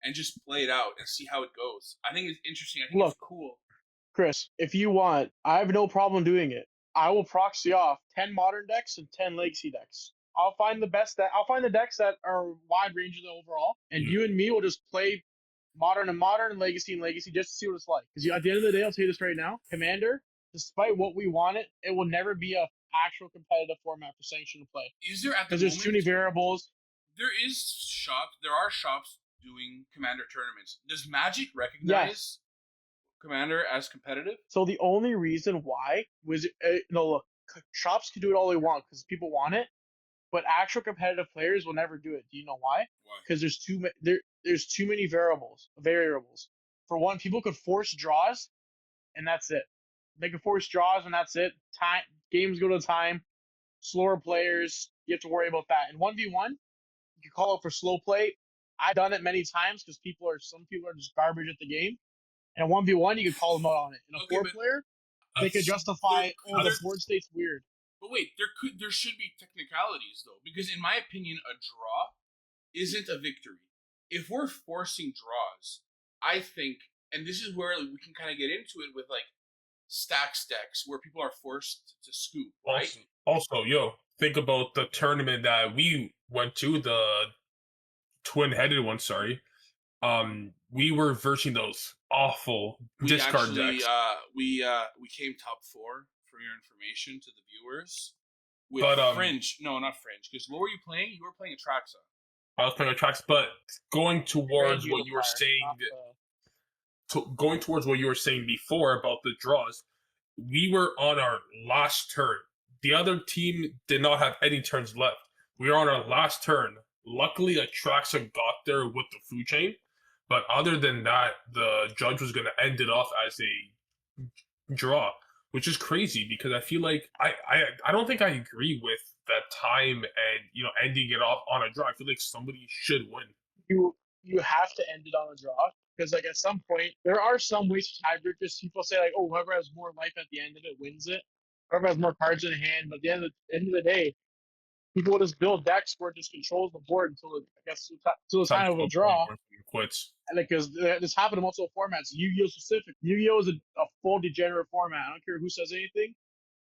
A: And just play it out and see how it goes. I think it's interesting. I think it's cool.
B: Chris, if you want, I have no problem doing it. I will proxy off 10 modern decks and 10 legacy decks. I'll find the best I'll find the decks that are wide ranges overall, and you and me will just play modern and legacy just to see what it's like. Because at the end of the day, I'll tell you this right now, Commander, despite what we want it will never be a actual competitive format for sanctioned play.
A: Is there at the moment?
B: Because there's too many variables.
A: There are shops doing Commander tournaments. Does Magic recognize Commander as competitive?
B: So the only reason why was look, shops can do it all they want because people want it. But actual competitive players will never do it. Do you know why? Because there's too many variables. For one, people could force draws, and that's it. They can force draws, and that's it. Games go to time. Slower players, you have to worry about that. In 1v1, you can call out for slow play. I've done it many times because some people are just garbage at the game. And 1v1, you can call them out on it. In a 4-player, they could justify, the board state's weird.
A: But wait, there should be technicalities though, because in my opinion, a draw isn't a victory. If we're forcing draws, I think, and this is where we can kind of get into it with like stacks decks, where people are forced to scoop, right?
C: Also, think about the tournament that we went to, the twin-headed one. Sorry, we were versing those awful discard decks.
A: We came top 4. For your information to the viewers, with Fringe. No, not Fringe. Because what were you playing? You were playing Atraxa.
C: I was playing Atraxa, but going towards what you were saying, going towards what you were saying before about the draws, we were on our last turn. The other team did not have any turns left. We were on our last turn. Luckily, Atraxa got there with the food chain. But other than that, the judge was going to end it off as a draw, which is crazy because I feel like I don't think I agree with that time and ending it off on a draw. I feel like somebody should win.
B: You have to end it on a draw because like at some point there are some ways to tiebreakers. People say like, oh, whoever has more life at the end of it wins it. Whoever has more cards in hand, but at the end of the day, people will just build decks where it just controls the board until it's kind of a draw.
C: Quits.
B: Because this happened in multiple formats. Yu-Gi-Oh specific. Yu-Gi-Oh is a full degenerate format. I don't care who says anything.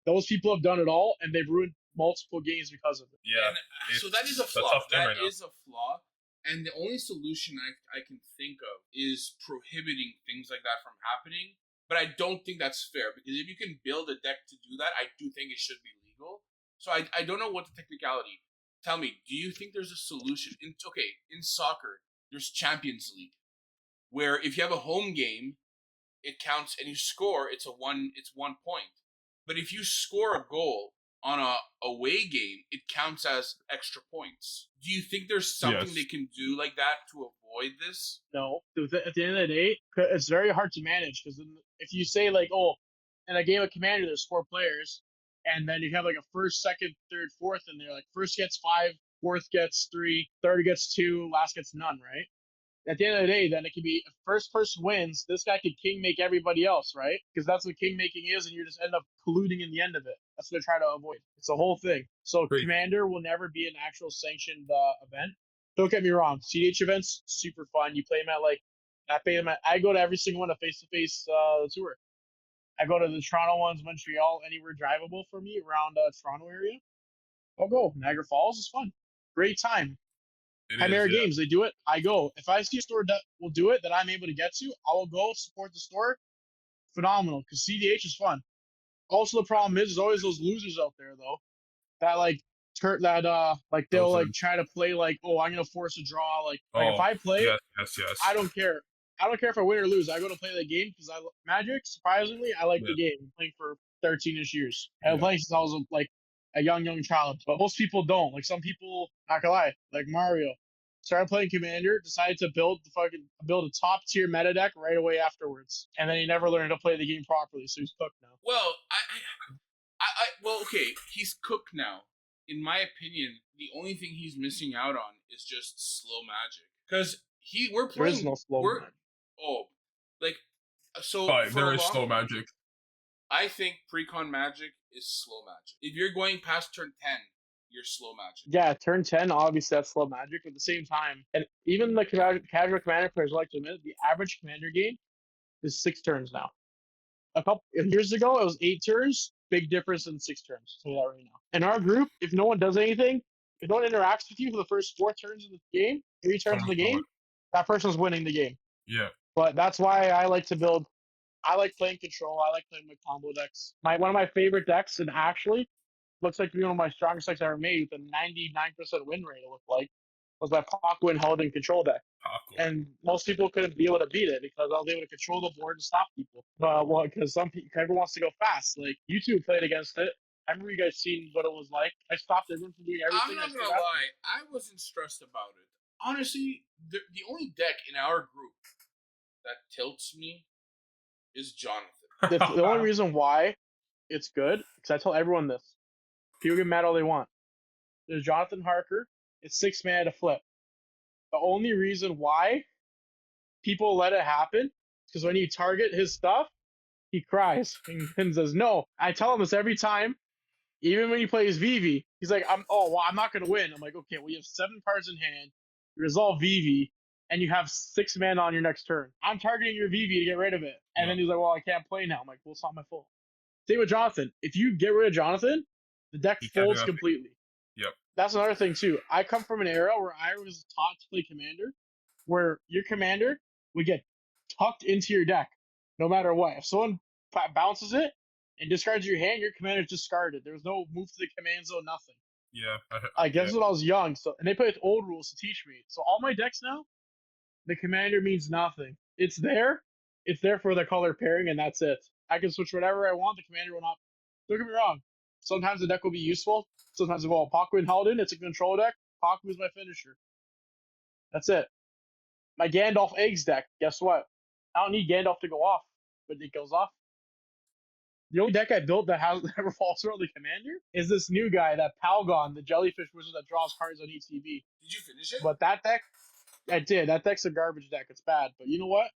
B: Those people have done it all, and they've ruined multiple games because of it.
C: Yeah.
A: So that is a flaw. That is a flaw. And the only solution I can think of is prohibiting things like that from happening. But I don't think that's fair because if you can build a deck to do that, I do think it should be legal. So I don't know what the technicality. Tell me, do you think there's a solution? In soccer, there's Champions League, where if you have a home game, it counts and you score. It's 1 point. But if you score a goal on a away game, it counts as extra points. Do you think there's something they can do like that to avoid this?
B: No. At the end of the day, it's very hard to manage because if you say like, oh, in a game of Commander, there's 4 players, and then you have like a first, second, third, fourth, and they're like first gets 5, fourth gets 3, third gets 2, last gets none, right? At the end of the day, then it can be if first person wins, this guy could king make everybody else, right? Because that's what king making is, and you just end up colluding in the end of it. That's what they're trying to avoid. It's the whole thing. So Commander will never be an actual sanctioned event. Don't get me wrong. CDH events, super fun. You play them I go to every single one, a face-to-face tour. I go to the Toronto ones, Montreal, anywhere drivable for me around Toronto area. I'll go. Niagara Falls is fun. Great time. Chimera Games, they do it. I go. If I see a store that will do it that I'm able to get to, I will go support the store. Phenomenal, because CDH is fun. Also, the problem is, there's always those losers out there though, that they'll try to play like, oh, I'm gonna force a draw. Like if I play,
C: yes.
B: I don't care. I don't care if I win or lose. I go to play the game because Magic. Surprisingly, I like the game. I'm playing for 13ish years. I've been playing since I was like a young child. But most people don't. Like some people, not gonna lie, like Mario, started playing Commander, decided to build a top tier meta deck right away afterwards, and then he never learned to play the game properly. So he's cooked now.
A: Well, okay, he's cooked now. In my opinion, the only thing he's missing out on is just slow Magic because we're playing.
B: There is no slow Magic.
A: Oh, like so.
C: There is slow Magic.
A: I think Precon Magic is slow Magic. If you're going past turn 10, you're slow Magic.
B: Yeah, turn 10, obviously that's slow Magic, but at the same time, and even the casual Commander players like to admit, the average Commander game is 6 turns now. A couple years ago, it was 8 turns. Big difference in 6 turns. I'll tell you that right now. In our group, if no one does anything, if no one interacts with you for the first 4 turns of the game, 3 turns of the game, that person's winning the game.
C: Yeah.
B: But that's why I like to build. I like playing control. I like playing my combo decks. One of my favorite decks, and actually looks like to be one of my strongest decks I ever made with a 99% win rate, it looked like, was my Paco and Held control deck. And most people couldn't be able to beat it because I was able to control the board and stop people. Because everyone wants to go fast. Like, you two played against it. I remember you guys seen what it was like. I stopped everyone from doing everything.
A: I'm not going to lie. I wasn't stressed about it. Honestly, the only deck in our group that tilts me is Jonathan.
B: The only reason why it's good, because I tell everyone this. People get mad all they want. There's Jonathan Harker. It's 6 mana to flip. The only reason why people let it happen is because when you target his stuff, he cries and says no. I tell him this every time, even when he plays Vivi. He's like, I'm not going to win. I'm like, okay, well, you have 7 cards in hand. You resolve Vivi, and you have 6 mana on your next turn. I'm targeting your Vivi to get rid of it. And then he's like, well, I can't play now. I'm like, well, it's not my fault. Same with Jonathan. If you get rid of Jonathan, the deck folds completely.
C: Yep.
B: That's another thing, too. I come from an era where I was taught to play Commander, where your Commander would get tucked into your deck, no matter what. If someone bounces it and discards your hand, your Commander's discarded. There was no move to the command zone, nothing.
C: Yeah.
B: I guess when I was young, and they played with old rules to teach me. So all my decks now, the Commander means nothing. It's there for the color pairing, and that's it. I can switch whatever I want. The commander will not. Don't get me wrong. Sometimes the deck will be useful. Sometimes, well, Paku and Halden, it's a control deck. Paku is my finisher. That's it. My Gandalf Eggs deck, guess what? I don't need Gandalf to go off, but it goes off. The only deck I built that has that revolves around the commander is this new guy, that Palgon, the jellyfish wizard that draws cards on ETB.
A: Did you finish it?
B: But that deck, I did. That deck's a garbage deck. It's bad. But you know what?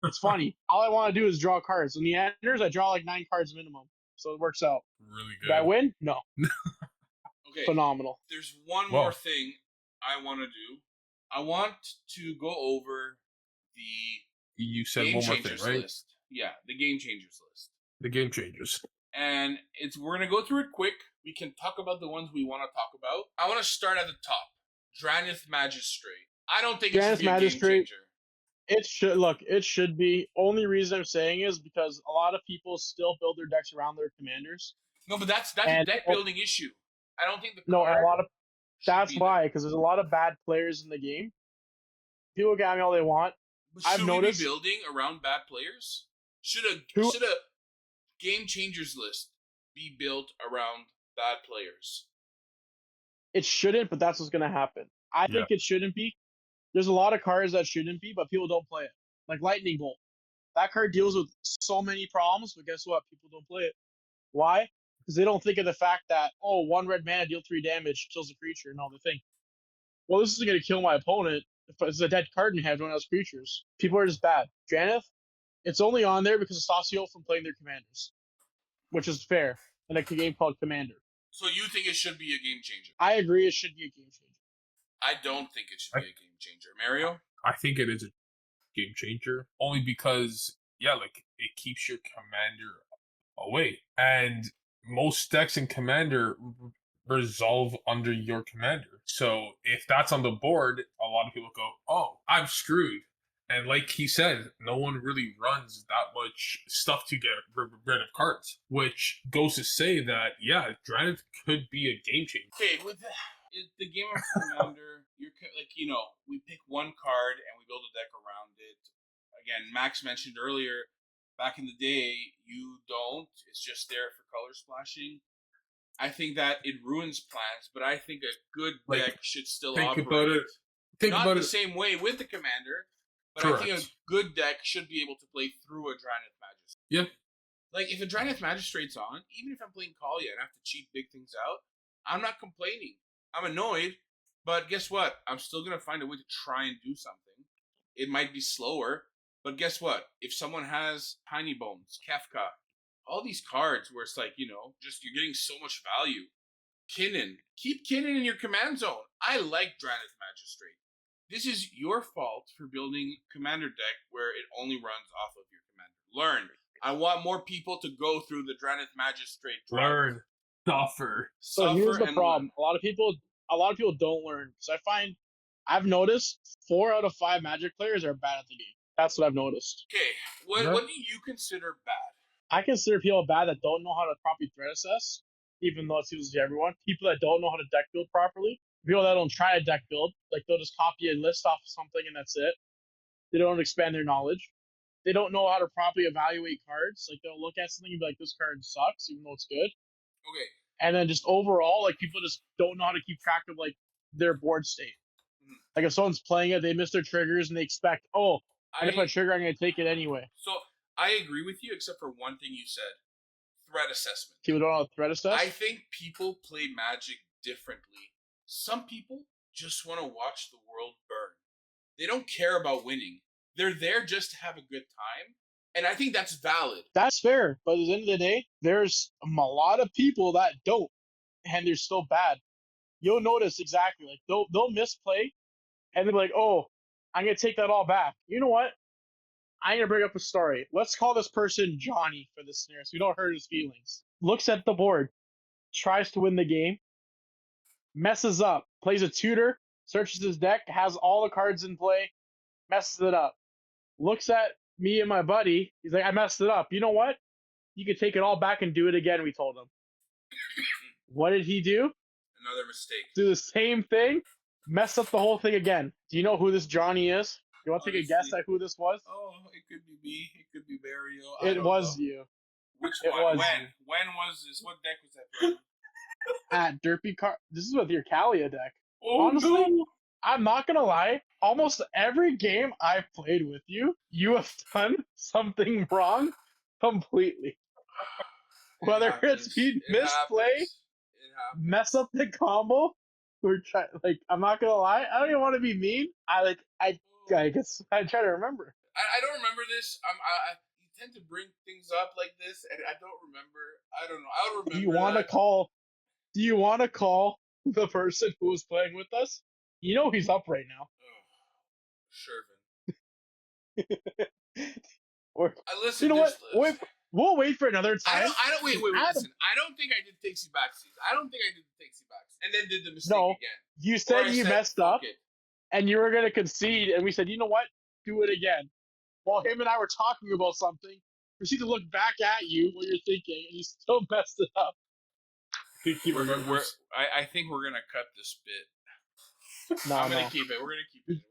B: It's funny. All I want to do is draw cards. In the Enders, I draw like 9 cards minimum. So it works out.
C: Really good.
B: Did I win? No.
A: Okay.
B: Phenomenal.
A: There's one more thing I want to do. I want to go over the
C: You said
A: game
C: one more
A: changers
C: thing, right?
A: list. Yeah, the game changers list.
C: The game changers.
A: And we're gonna go through it quick. We can talk about the ones we want to talk about. I want to start at the top. Drannith Magistrate. I don't think it should be a game changer.
B: It should be. Only reason I'm saying is because a lot of people still build their decks around their commanders.
A: No, but that's a deck building issue. I don't think that's
B: why, because there's a lot of bad players in the game. People get me all they want.
A: But should we be building around bad players? Should a game changers list be built around bad players?
B: It shouldn't, but that's what's gonna happen. I think it shouldn't be. There's a lot of cards that shouldn't be, but people don't play it. Like Lightning Bolt. That card deals with so many problems, but guess what? People don't play it. Why? Because they don't think of the fact that, 1 red mana, deal 3 damage, kills a creature, and all the thing. Well, this isn't going to kill my opponent. If it's a dead card in hand, one has creatures. People are just bad. Drannith, it's only on there because of Sacio from playing their commanders, which is fair in a game called Commander.
A: So you think it should be a game changer?
B: I agree it should be a game changer.
A: I don't think it should be a game changer. Mario?
C: I think it is a game changer. Only because, it keeps your commander away. And most decks in Commander resolve under your commander. So if that's on the board, a lot of people go, oh, I'm screwed. And like he said, no one really runs that much stuff to get rid of cards. Which goes to say that, Drannith could be a game changer.
A: Okay, with the game of Commander, we pick one card and we build a deck around it. Again, Max mentioned earlier, back in the day, you don't. It's just there for color splashing. I think that it ruins plans, but I think a good deck should still operate. Not the same way with the Commander, but correct. I think a good deck should be able to play through a Drannith Magistrate.
C: Yeah.
A: Like, if a Drannith Magistrate's on, even if I'm playing Kalia and I have to cheat big things out, I'm not complaining. I'm annoyed, but guess what? I'm still going to find a way to try and do something. It might be slower, but guess what? If someone has Tiny Bones, Kefka, all these cards where it's like, just you're getting so much value. Kinnan. Keep Kinnan in your command zone. I like Drannith Magistrate. This is your fault for building Commander deck where it only runs off of your Commander. Learn. I want more people to go through the Drannith Magistrate.
C: Learn. Suffer.
B: So here's the problem. A lot of people don't learn. Because I've noticed 4 out of 5 Magic players are bad at the game. That's what I've noticed.
A: Okay, what do you consider bad?
B: I consider people bad that don't know how to properly threat assess, even though it's usually everyone. People that don't know how to deck build properly. People that don't try to deck build, like they'll just copy a list off of something and that's it. They don't expand their knowledge. They don't know how to properly evaluate cards. Like they'll look at something and be like, this card sucks, even though it's good.
A: Okay.
B: And then just overall, like people just don't know how to keep track of like their board state. Mm-hmm. Like if someone's playing it, they miss their triggers and they expect, if I trigger, I'm going to take it anyway.
A: So I agree with you, except for one thing you said. Threat assessment.
B: People don't know how to threat assess?
A: I think people play Magic differently. Some people just want to watch the world burn. They don't care about winning. They're there just to have a good time. And I think that's valid.
B: That's fair. But at the end of the day, there's a lot of people that don't. And they're still bad. You'll notice exactly. Like they'll misplay. And they'll be like, I'm going to take that all back. You know what? I'm going to bring up a story. Let's call this person Johnny for this scenario so we don't hurt his feelings. Looks at the board. Tries to win the game. Messes up. Plays a tutor. Searches his deck. Has all the cards in play. Messes it up. Looks at me and my buddy. He's like, I messed it up. You know what? You can take it all back and do it again, we told him. What did he do?
A: Another mistake.
B: Do the same thing. Mess up the whole thing again. Do you know who this Johnny is? You want to take a guess at who this was?
A: Oh, it could be me. It could be Mario.
B: It was you.
A: Which
B: It
A: one?
B: was
A: When? When was this? What deck was that playing?
B: at Derpy Car. This is with your Kalia deck.
C: Oh
B: Honestly,
C: no!
B: I'm not gonna lie. Almost every game I've played with you, you have done something wrong completely. Whether it's you misplay,
A: It happens.
B: mess up the combo, or try like I'm not gonna lie. I don't even want to be mean. I guess I try to remember.
A: I don't remember this. You tend to bring things up like this, and I don't remember. I don't know. I don't remember.
B: Do you want to call? Do you want to call the person who was playing with us? You know he's up right now.
A: Shervin.
B: Or
A: listen.
B: you know what? Wait, we'll wait for another time.
A: I don't. Wait. Listen. I don't think I did takesy backsies. I don't think I did the takesy backs, and then did the mistake again.
B: You said you messed up, and you were gonna concede, and we said, you know what? Do it again. While him and I were talking about something, proceed to look back at you what you're thinking, and you still messed it up.
A: I think we're gonna cut this bit.
B: No,
A: I'm gonna keep it. We're gonna keep it.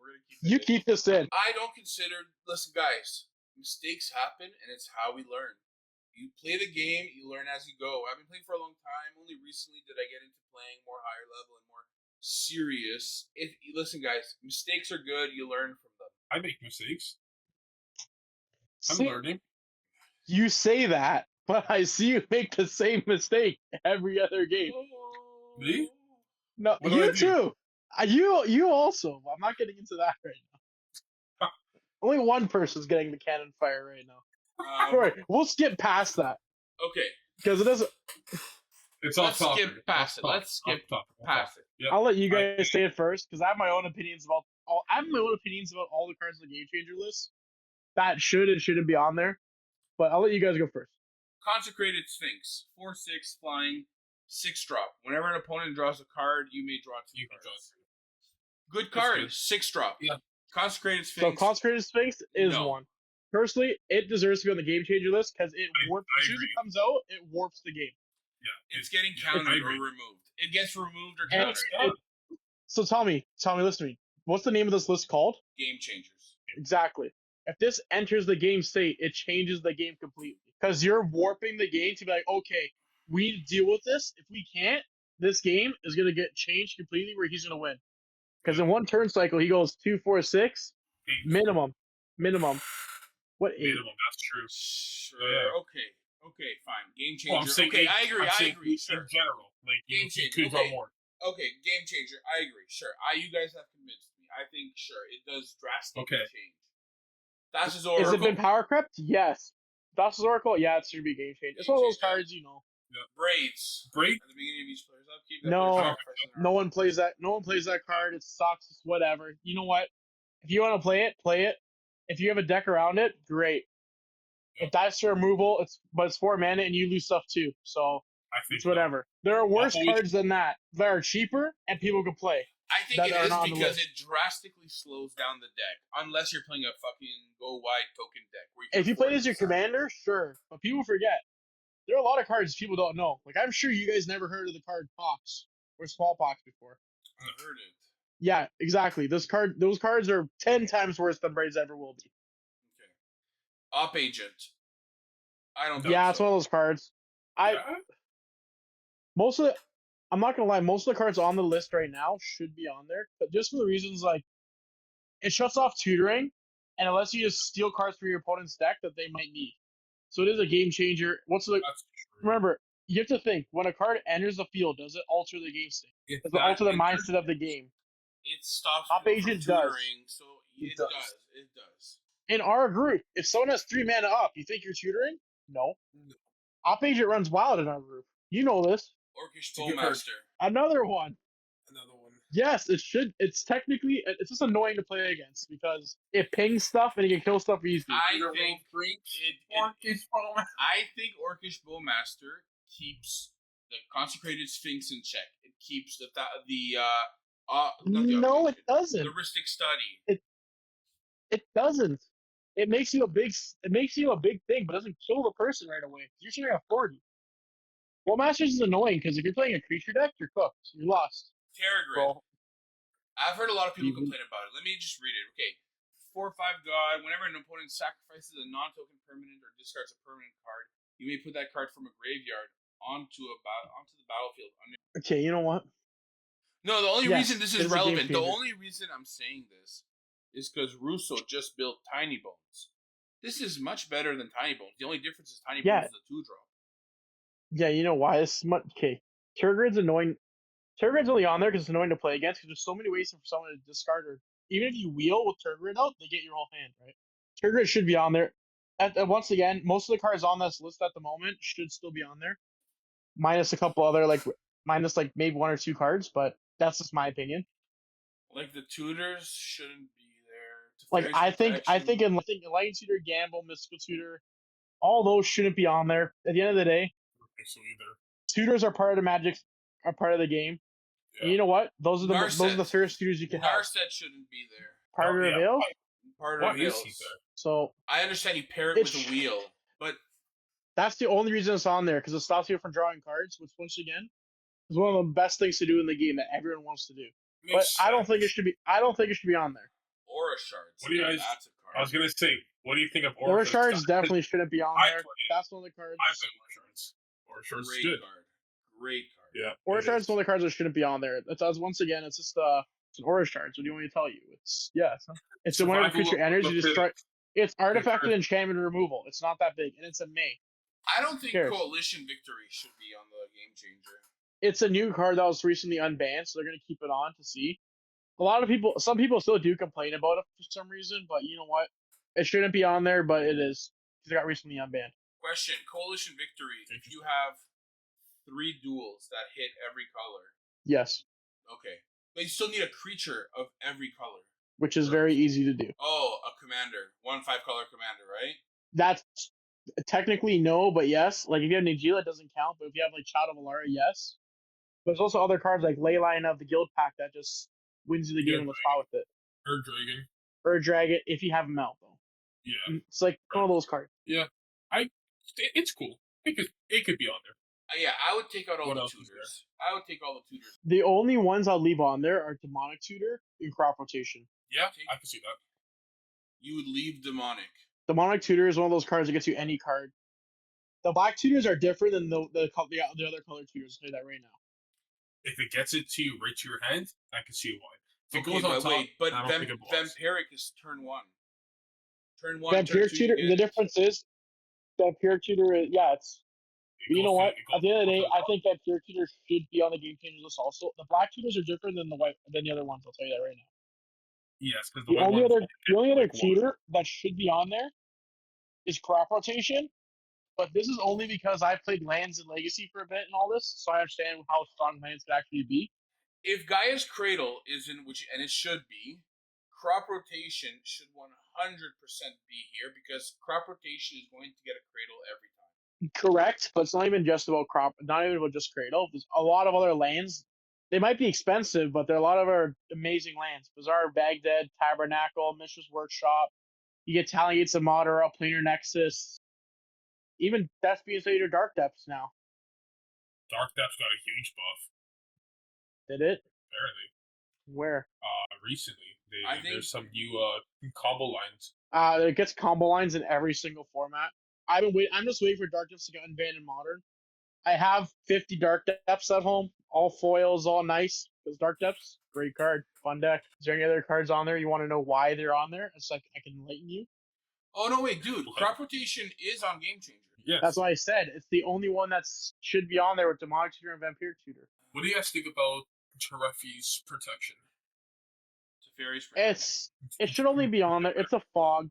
B: You keep this in.
A: I don't consider. Listen, guys. Mistakes happen, and it's how we learn. You play the game, you learn as you go. I've been playing for a long time. Only recently did I get into playing more higher level and more serious. Listen, guys, mistakes are good. You learn from them.
C: I make mistakes. I'm learning.
B: You say that, but I see you make the same mistake every other game.
C: Me?
B: No, you too. You also. I'm not getting into that right now. Only one person's getting the cannon fire right now. Alright, we'll skip past that.
A: Okay.
B: Because it doesn't.
A: Let's skip past it. Let's skip past it.
B: Yep. I'll let you guys say it first because I have my own opinions about all. I have my own opinions about all the cards in the Game Changer list that should and shouldn't be on there. But I'll let you guys go first.
A: Consecrated Sphinx, 4/6 flying, 6-drop. Whenever an opponent draws a card, you may draw 2 cards. Good card, 6-drop.
C: Yeah.
A: Consecrated Sphinx.
B: So Consecrated Sphinx is one. Personally, it deserves to be on the Game Changer list because it warps. As soon as it comes out, it warps the game.
A: Yeah, it's getting countered or removed. It gets removed or countered.
B: So Tommy, listen to me. What's the name of this list called?
A: Game Changers.
B: Exactly. If this enters the game state, it changes the game completely. Because you're warping the game to be like, okay, we need to deal with this. If we can't, this game is going to get changed completely where he's going to win. Because in one turn cycle, he goes 2, 4, 6. Minimum. What 8?
C: Minimum, that's true.
A: Sure. Yeah. Okay, fine. Game Changer.
C: Okay,
A: I agree. Sure.
C: In general. Like,
A: Game Changer.
C: Could go more.
A: Okay, Game Changer. I agree. Sure. You guys have convinced me. I think, sure, it does drastically change. Thassa's Oracle.
B: Has it been power crept? Yes. Thassa's Oracle? Yeah, it should be Game Changer. It's one of those cards, you know.
A: Yeah. Braids. At the beginning of each player's upkeep.
B: No one plays that. No one plays that card. It sucks. It's whatever. You know what? If you want to play it, play it. If you have a deck around it, great. It dies to removal, but it's 4 mana and you lose stuff too. So it's whatever. There are worse cards than that that are cheaper and people can play.
A: I think it is because it drastically slows down the deck. Unless you're playing a fucking go wide token deck.
B: If you play it as your commander, sure. But people forget. There are a lot of cards people don't know. Like, I'm sure you guys never heard of the card Pox or Smallpox before.
A: I've heard it.
B: Yeah, exactly. Those cards are 10 times worse than Braids ever will be.
A: Okay. Op Agent. I don't.
B: Yeah, it's one of those cards. I'm not gonna lie. Most of the cards on the list right now should be on there, but just for the reasons like it shuts off tutoring and it lets you just steal cards from your opponent's deck that they might need. So it is a game changer. Remember, you have to think when a card enters the field, does it alter the game state? Does it alter the mindset of the game?
A: It stops
B: Op Agent
A: tutoring, so it does.
B: In our group, if someone has 3 mana up, you think you're tutoring? No. Op Agent runs wild in our group. You know this.
A: Orcish Bowmaster.
B: Another one. Yes, it should. It's technically, it's just annoying to play against because it pings stuff and it can kill stuff easily.
A: I think Orcish Bowmaster keeps the Consecrated Sphinx in check. It keeps
B: no, it doesn't.
A: The Rhystic Study.
B: It doesn't. It makes you a big thing, but doesn't kill the person right away. You're shooting at 40. Bowmasters is annoying because if you're playing a creature deck, you're cooked. You're lost.
A: Terragrid. I've heard a lot of people complain about it. Let me just read it. Okay. 4/5 God. Whenever an opponent sacrifices a non-token permanent or discards a permanent card, You may put that card from a graveyard onto the battlefield.
B: Okay, you know what?
A: No, the only reason this is relevant, the
B: changer.
A: only reason I'm saying this is because Russo just built Tiny Bones. This is much better than Tiny Bones. The only difference is Tiny Bones is a 2-drop.
B: Yeah, you know why? This is much okay. Turgid's annoying. Turgid's only on there because it's annoying to play against. Because there's so many ways for someone to discard her. Even if you wheel with Turgid out, they get your whole hand, right? Turgid should be on there. Once again, most of the cards on this list at the moment should still be on there, minus a couple other minus maybe 1 or 2 cards, but that's just my opinion.
A: Like the tutors shouldn't be there.
B: Like I think in Lightning Tutor, Gamble, Mystical Tutor, all those shouldn't be on there. At the end of the day,
C: so either.
B: tutors are part of the Magic, are part of the game. Yeah. And you know what? Those are the first tutors you can have.
A: Narset shouldn't be there.
B: Part of the Veil?
A: Part of the Veil.
B: So
A: I understand you pair it with a wheel, but
B: that's the only reason it's on there, because it stops you from drawing cards, which once again is one of the best things to do in the game that everyone wants to do. But I don't think it should be. I don't think it should be on there.
A: Aura Shards.
C: What do you guys? I was gonna say, what do you think of
B: Aura Shards? Definitely shouldn't be on there. That's one of the cards.
C: I play Aura Shards. Aura Shards is good.
A: Great card.
C: Yeah.
B: Aura Shards is one of the cards that shouldn't be on there. That's once again, it's just it's an Aura Shards. What do you want me to tell you? It's a one creature enters. You just try. It's artifact and enchantment removal. It's not that big, and it's a May.
A: I don't think Coalition Victory should be on the Game Changer.
B: It's a new card that was recently unbanned, so they're going to keep it on to see. Some people still do complain about it for some reason, but you know what? It shouldn't be on there, but it is, because it got recently unbanned.
A: Question: Coalition Victory. If you have 3 duels that hit every color.
B: Yes.
A: Okay. But you still need a creature of every color.
B: Which is very easy to do.
A: Oh, a commander. 1 5-color commander, right?
B: That's technically no, but yes. Like if you have Nigila, it doesn't count, but if you have Child of Alara, yes. There's also other cards like Leyline of the Guild Pack that just wins you the game on the spot with it. Or Dragon, if you have them out, though.
C: Yeah.
B: It's like one of those cards.
C: Yeah. It's cool. It could be on there.
A: Yeah, I would take out all the tutors. I would take all the tutors.
B: The only ones I'll leave on there are Demonic Tutor and Crop Rotation.
C: Yeah, I can see that.
A: You would leave Demonic.
B: Demonic Tutor is one of those cards that gets you any card. The black tutors are different than the other color tutors. I'll tell you that right now.
C: If it gets it to you right to your hand, I can see why. If it
A: goes on top, but Vampiric is turn 1. Turn 1.
B: Vampiric Tutor. The difference is Vampiric Tutor is it's. You know what? At the end of the day, I think Vampiric Tutor should be on the Game Changers list also. The black tutors are different than the other ones. I'll tell you that right now.
C: Yes, because
B: the only other tutor that should be on there is Crop Rotation. But this is only because I played Lands and Legacy for a bit and all this, so I understand how strong Lands could actually be.
A: If Gaia's Cradle is in and it should be, Crop Rotation should 100% be here, because Crop Rotation is going to get a Cradle every time.
B: Correct, but it's not even just about not even about just Cradle. There's a lot of other lands. They might be expensive, but there are a lot of our amazing lands. Bazaar, Baghdad, Tabernacle, Mishra's Workshop. You get Talon Gates of Madara, Planar Nexus. Even Thespian's Later Dark Depths now.
C: Dark Depths got a huge buff.
B: Did it?
C: Barely.
B: Where?
C: Recently. There's some new combo lines.
B: It gets combo lines in every single format. I'm just waiting for Dark Depths to get unbanned in Modern. I have 50 Dark Depths at home. All foils, all nice. Because Dark Depths, great card. Fun deck. Is there any other cards on there you want to know why they're on there? It's like I can enlighten you.
A: Oh, no, wait, dude. Crop Rotation is on Game Changer.
C: Yes.
B: That's why I said. It's the only one that should be on there with Demonic Tutor and Vampiric Tutor.
C: What do you guys think about Terefi's Protection?
A: Teferi's Protection.
B: It should only be on there. It's a fog.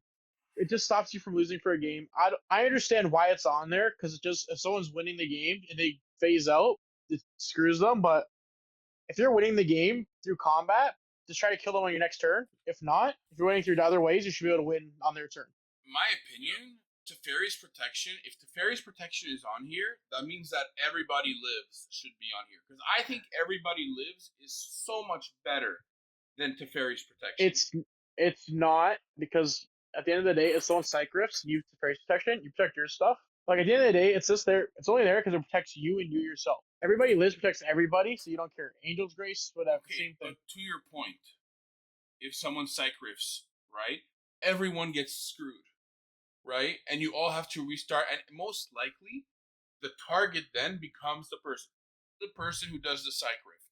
B: It just stops you from losing for a game. I understand why it's on there, because if someone's winning the game and they phase out, it screws them. But if you're winning the game through combat, just try to kill them on your next turn. If not, if you're winning through other ways, you should be able to win on their turn.
A: My opinion, Teferi's Protection, if Teferi's Protection is on here, that means that Everybody Lives should be on here. Because I think Everybody Lives is so much better than Teferi's Protection.
B: It's not, because at the end of the day, if someone Cycrifts, you Teferi's Protection, you protect your stuff. Like at the end of the day, it's just there. It's only there because it protects you and you yourself. Everybody Lives protects everybody, so you don't care. Angel's Grace, whatever.
A: Okay,
B: same thing.
A: But to your point, if someone Cycrifts, right, everyone gets screwed, right? And you all have to restart, and most likely, the target then becomes the person who does the psych rift.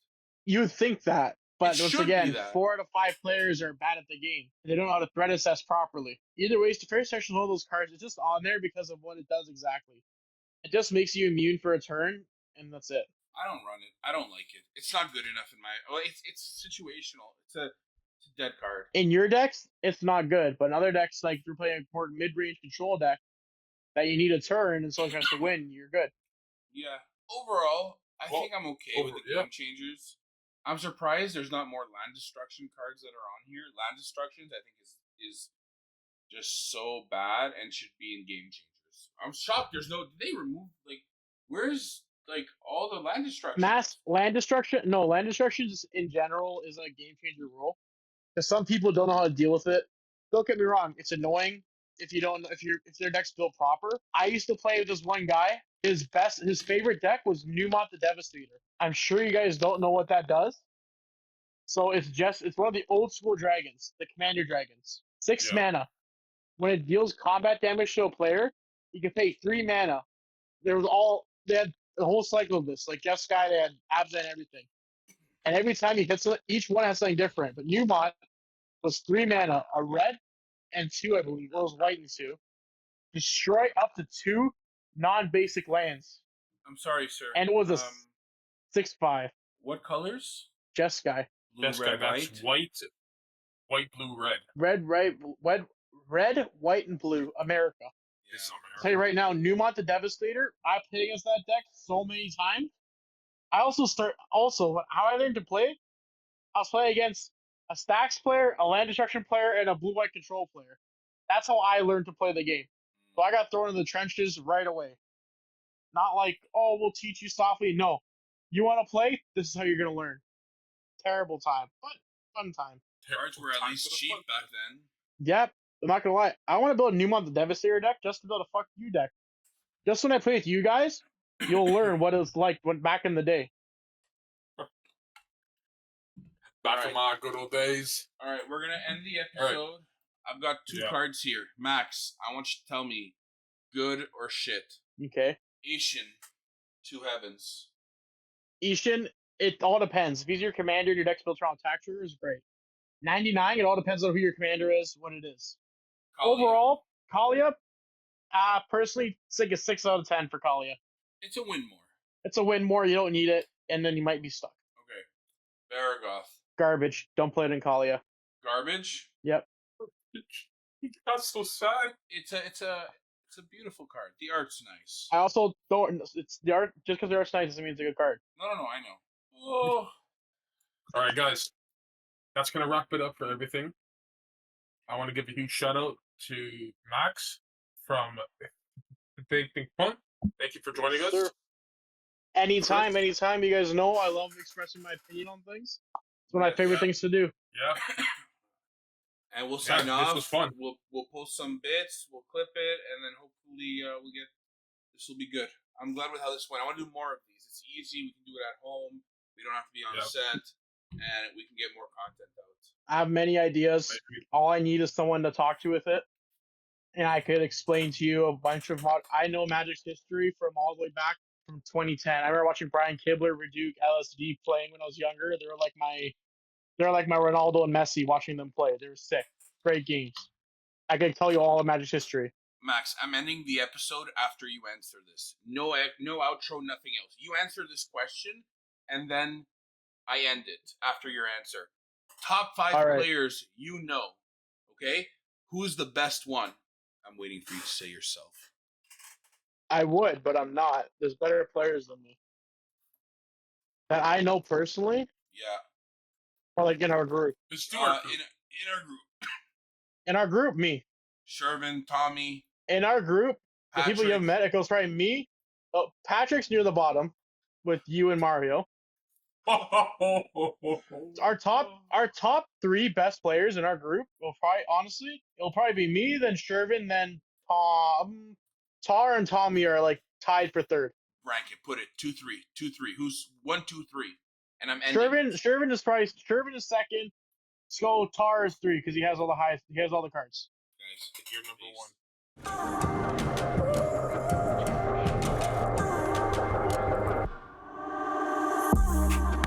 B: You think that, but once again,
A: 4
B: out of 5 players are bad at the game. They don't know how to threat assess properly. Either way, the first section of all those cards is just on there because of what it does exactly. It just makes you immune for a turn, and that's it.
A: I don't run it. I don't like it. It's not good enough in my. Well, it's situational. It's a dead card.
B: In your decks, it's not good, but in other decks, like if you're playing a more mid-range control deck that you need a turn and someone tries to win, you're good.
A: Yeah. Overall, I think I'm okay with the game changers. I'm surprised there's not more land destruction cards that are on here. Land destructions, I think, is just so bad and should be in game changers. I'm shocked there's no. Did they remove where's all the land destruction?
B: Mass land destruction? No, land destruction in general is a game changer rule. Because some people don't know how to deal with it. Don't get me wrong, it's annoying if their deck's built proper. I used to play with this one guy. His favorite deck was Newmont the Devastator. I'm sure you guys don't know what that does. So it's one of the old school dragons, the commander dragons. 6 mana. When it deals combat damage to a player, you can pay 3 mana. They had the whole cycle of this. Like Jeff Sky, they had abs and everything. And every time he hits it, each one has something different. But Newmont was 3 mana, a red and 2, I believe. It was white and 2. Destroy up to 2 non-basic lands.
A: I'm sorry, sir.
B: And it was a 6/5.
A: What colors?
B: Jeff Sky.
A: Blue, red,
C: that's white, blue, red.
B: Red, white, and blue. America.
A: Yeah.
B: I'll tell you right now, Newmont the Devastator, I played against that deck so many times. How I learned to play, I was playing against a stacks player, a land destruction player, and a blue-white control player. That's how I learned to play the game. So I got thrown in the trenches right away. Not like, oh, we'll teach you softly. No. You want to play? This is how you're going to learn. Terrible time, but fun time.
A: Cards were at least cheap back then.
B: Yep. I'm not going to lie. I want to build a Newmont the Devastator deck just to build a fuck you deck. Just when I play with you guys, you'll learn what it's like back in the day.
C: Back in my good old days.
A: All right, we're going to end the episode. Right. I've got 2 cards here. Max, I want you to tell me good or shit.
B: Okay.
A: Ishin, 2 heavens.
B: Ishin, it all depends. If he's your commander and your deck's built around attack triggers, great. 99, it all depends on who your commander is, what it is. Kalia. Overall, Kalia, personally, it's like a 6 out of 10 for Kalia.
A: It's a win more.
B: It's a win more. You don't need it, and then you might be stuck.
A: Okay. Baragoth.
B: Garbage. Don't play it in Kalia.
A: Garbage?
B: Yep.
C: That's so sad.
A: It's a beautiful card. The art's nice.
B: I also don't. It's the art. Just because the art's nice doesn't mean it's a good card.
A: No, I know. Oh.
C: All right, guys. That's gonna wrap it up for everything. I want to give a huge shout out to Max from Think Fun. Thank you for joining us. Sure.
B: Anytime. You guys know I love expressing my opinion on things. It's one of my favorite things to do.
C: Yeah.
A: And we'll sign off.
C: This was fun.
A: We'll post some bits. We'll clip it, and then hopefully this will be good. I'm glad with how this went. I want to do more of these. It's easy. We can do it at home. We don't have to be on set, and we can get more content out.
B: I have many ideas. All I need is someone to talk to with it, and I could explain to you a bunch of. I know Magic's history from all the way back from 2010. I remember watching Brian Kibler, Reduke, LSD playing when I was younger. They were like my Ronaldo and Messi watching them play. They were sick. Great games. I can tell you all of Magic's history.
A: Max, I'm ending the episode after you answer this. No outro, nothing else. You answer this question, and then I end it after your answer. Top 5 players you know. Okay? Who's the best one? I'm waiting for you to say yourself.
B: I would, but I'm not. There's better players than me. That I know personally.
A: Yeah.
B: Or like in our group.
A: In our group.
B: In our group, me.
A: Shervin, Tommy.
B: In our group,
A: Patrick.
B: The people you have met, it goes probably me. Oh, Patrick's near the bottom with you and Mario. Our top 3 best players in our group will probably be me, then Shervin, then Tom. Tar and Tommy are like tied for 3rd.
A: Rank it, put it 2-3. Who's 1, 2, 3? And I'm ending.
B: Shervin is 2nd. So Tar is 3 because he has all the cards.
C: Guys, you're number 1.
D: Tavone.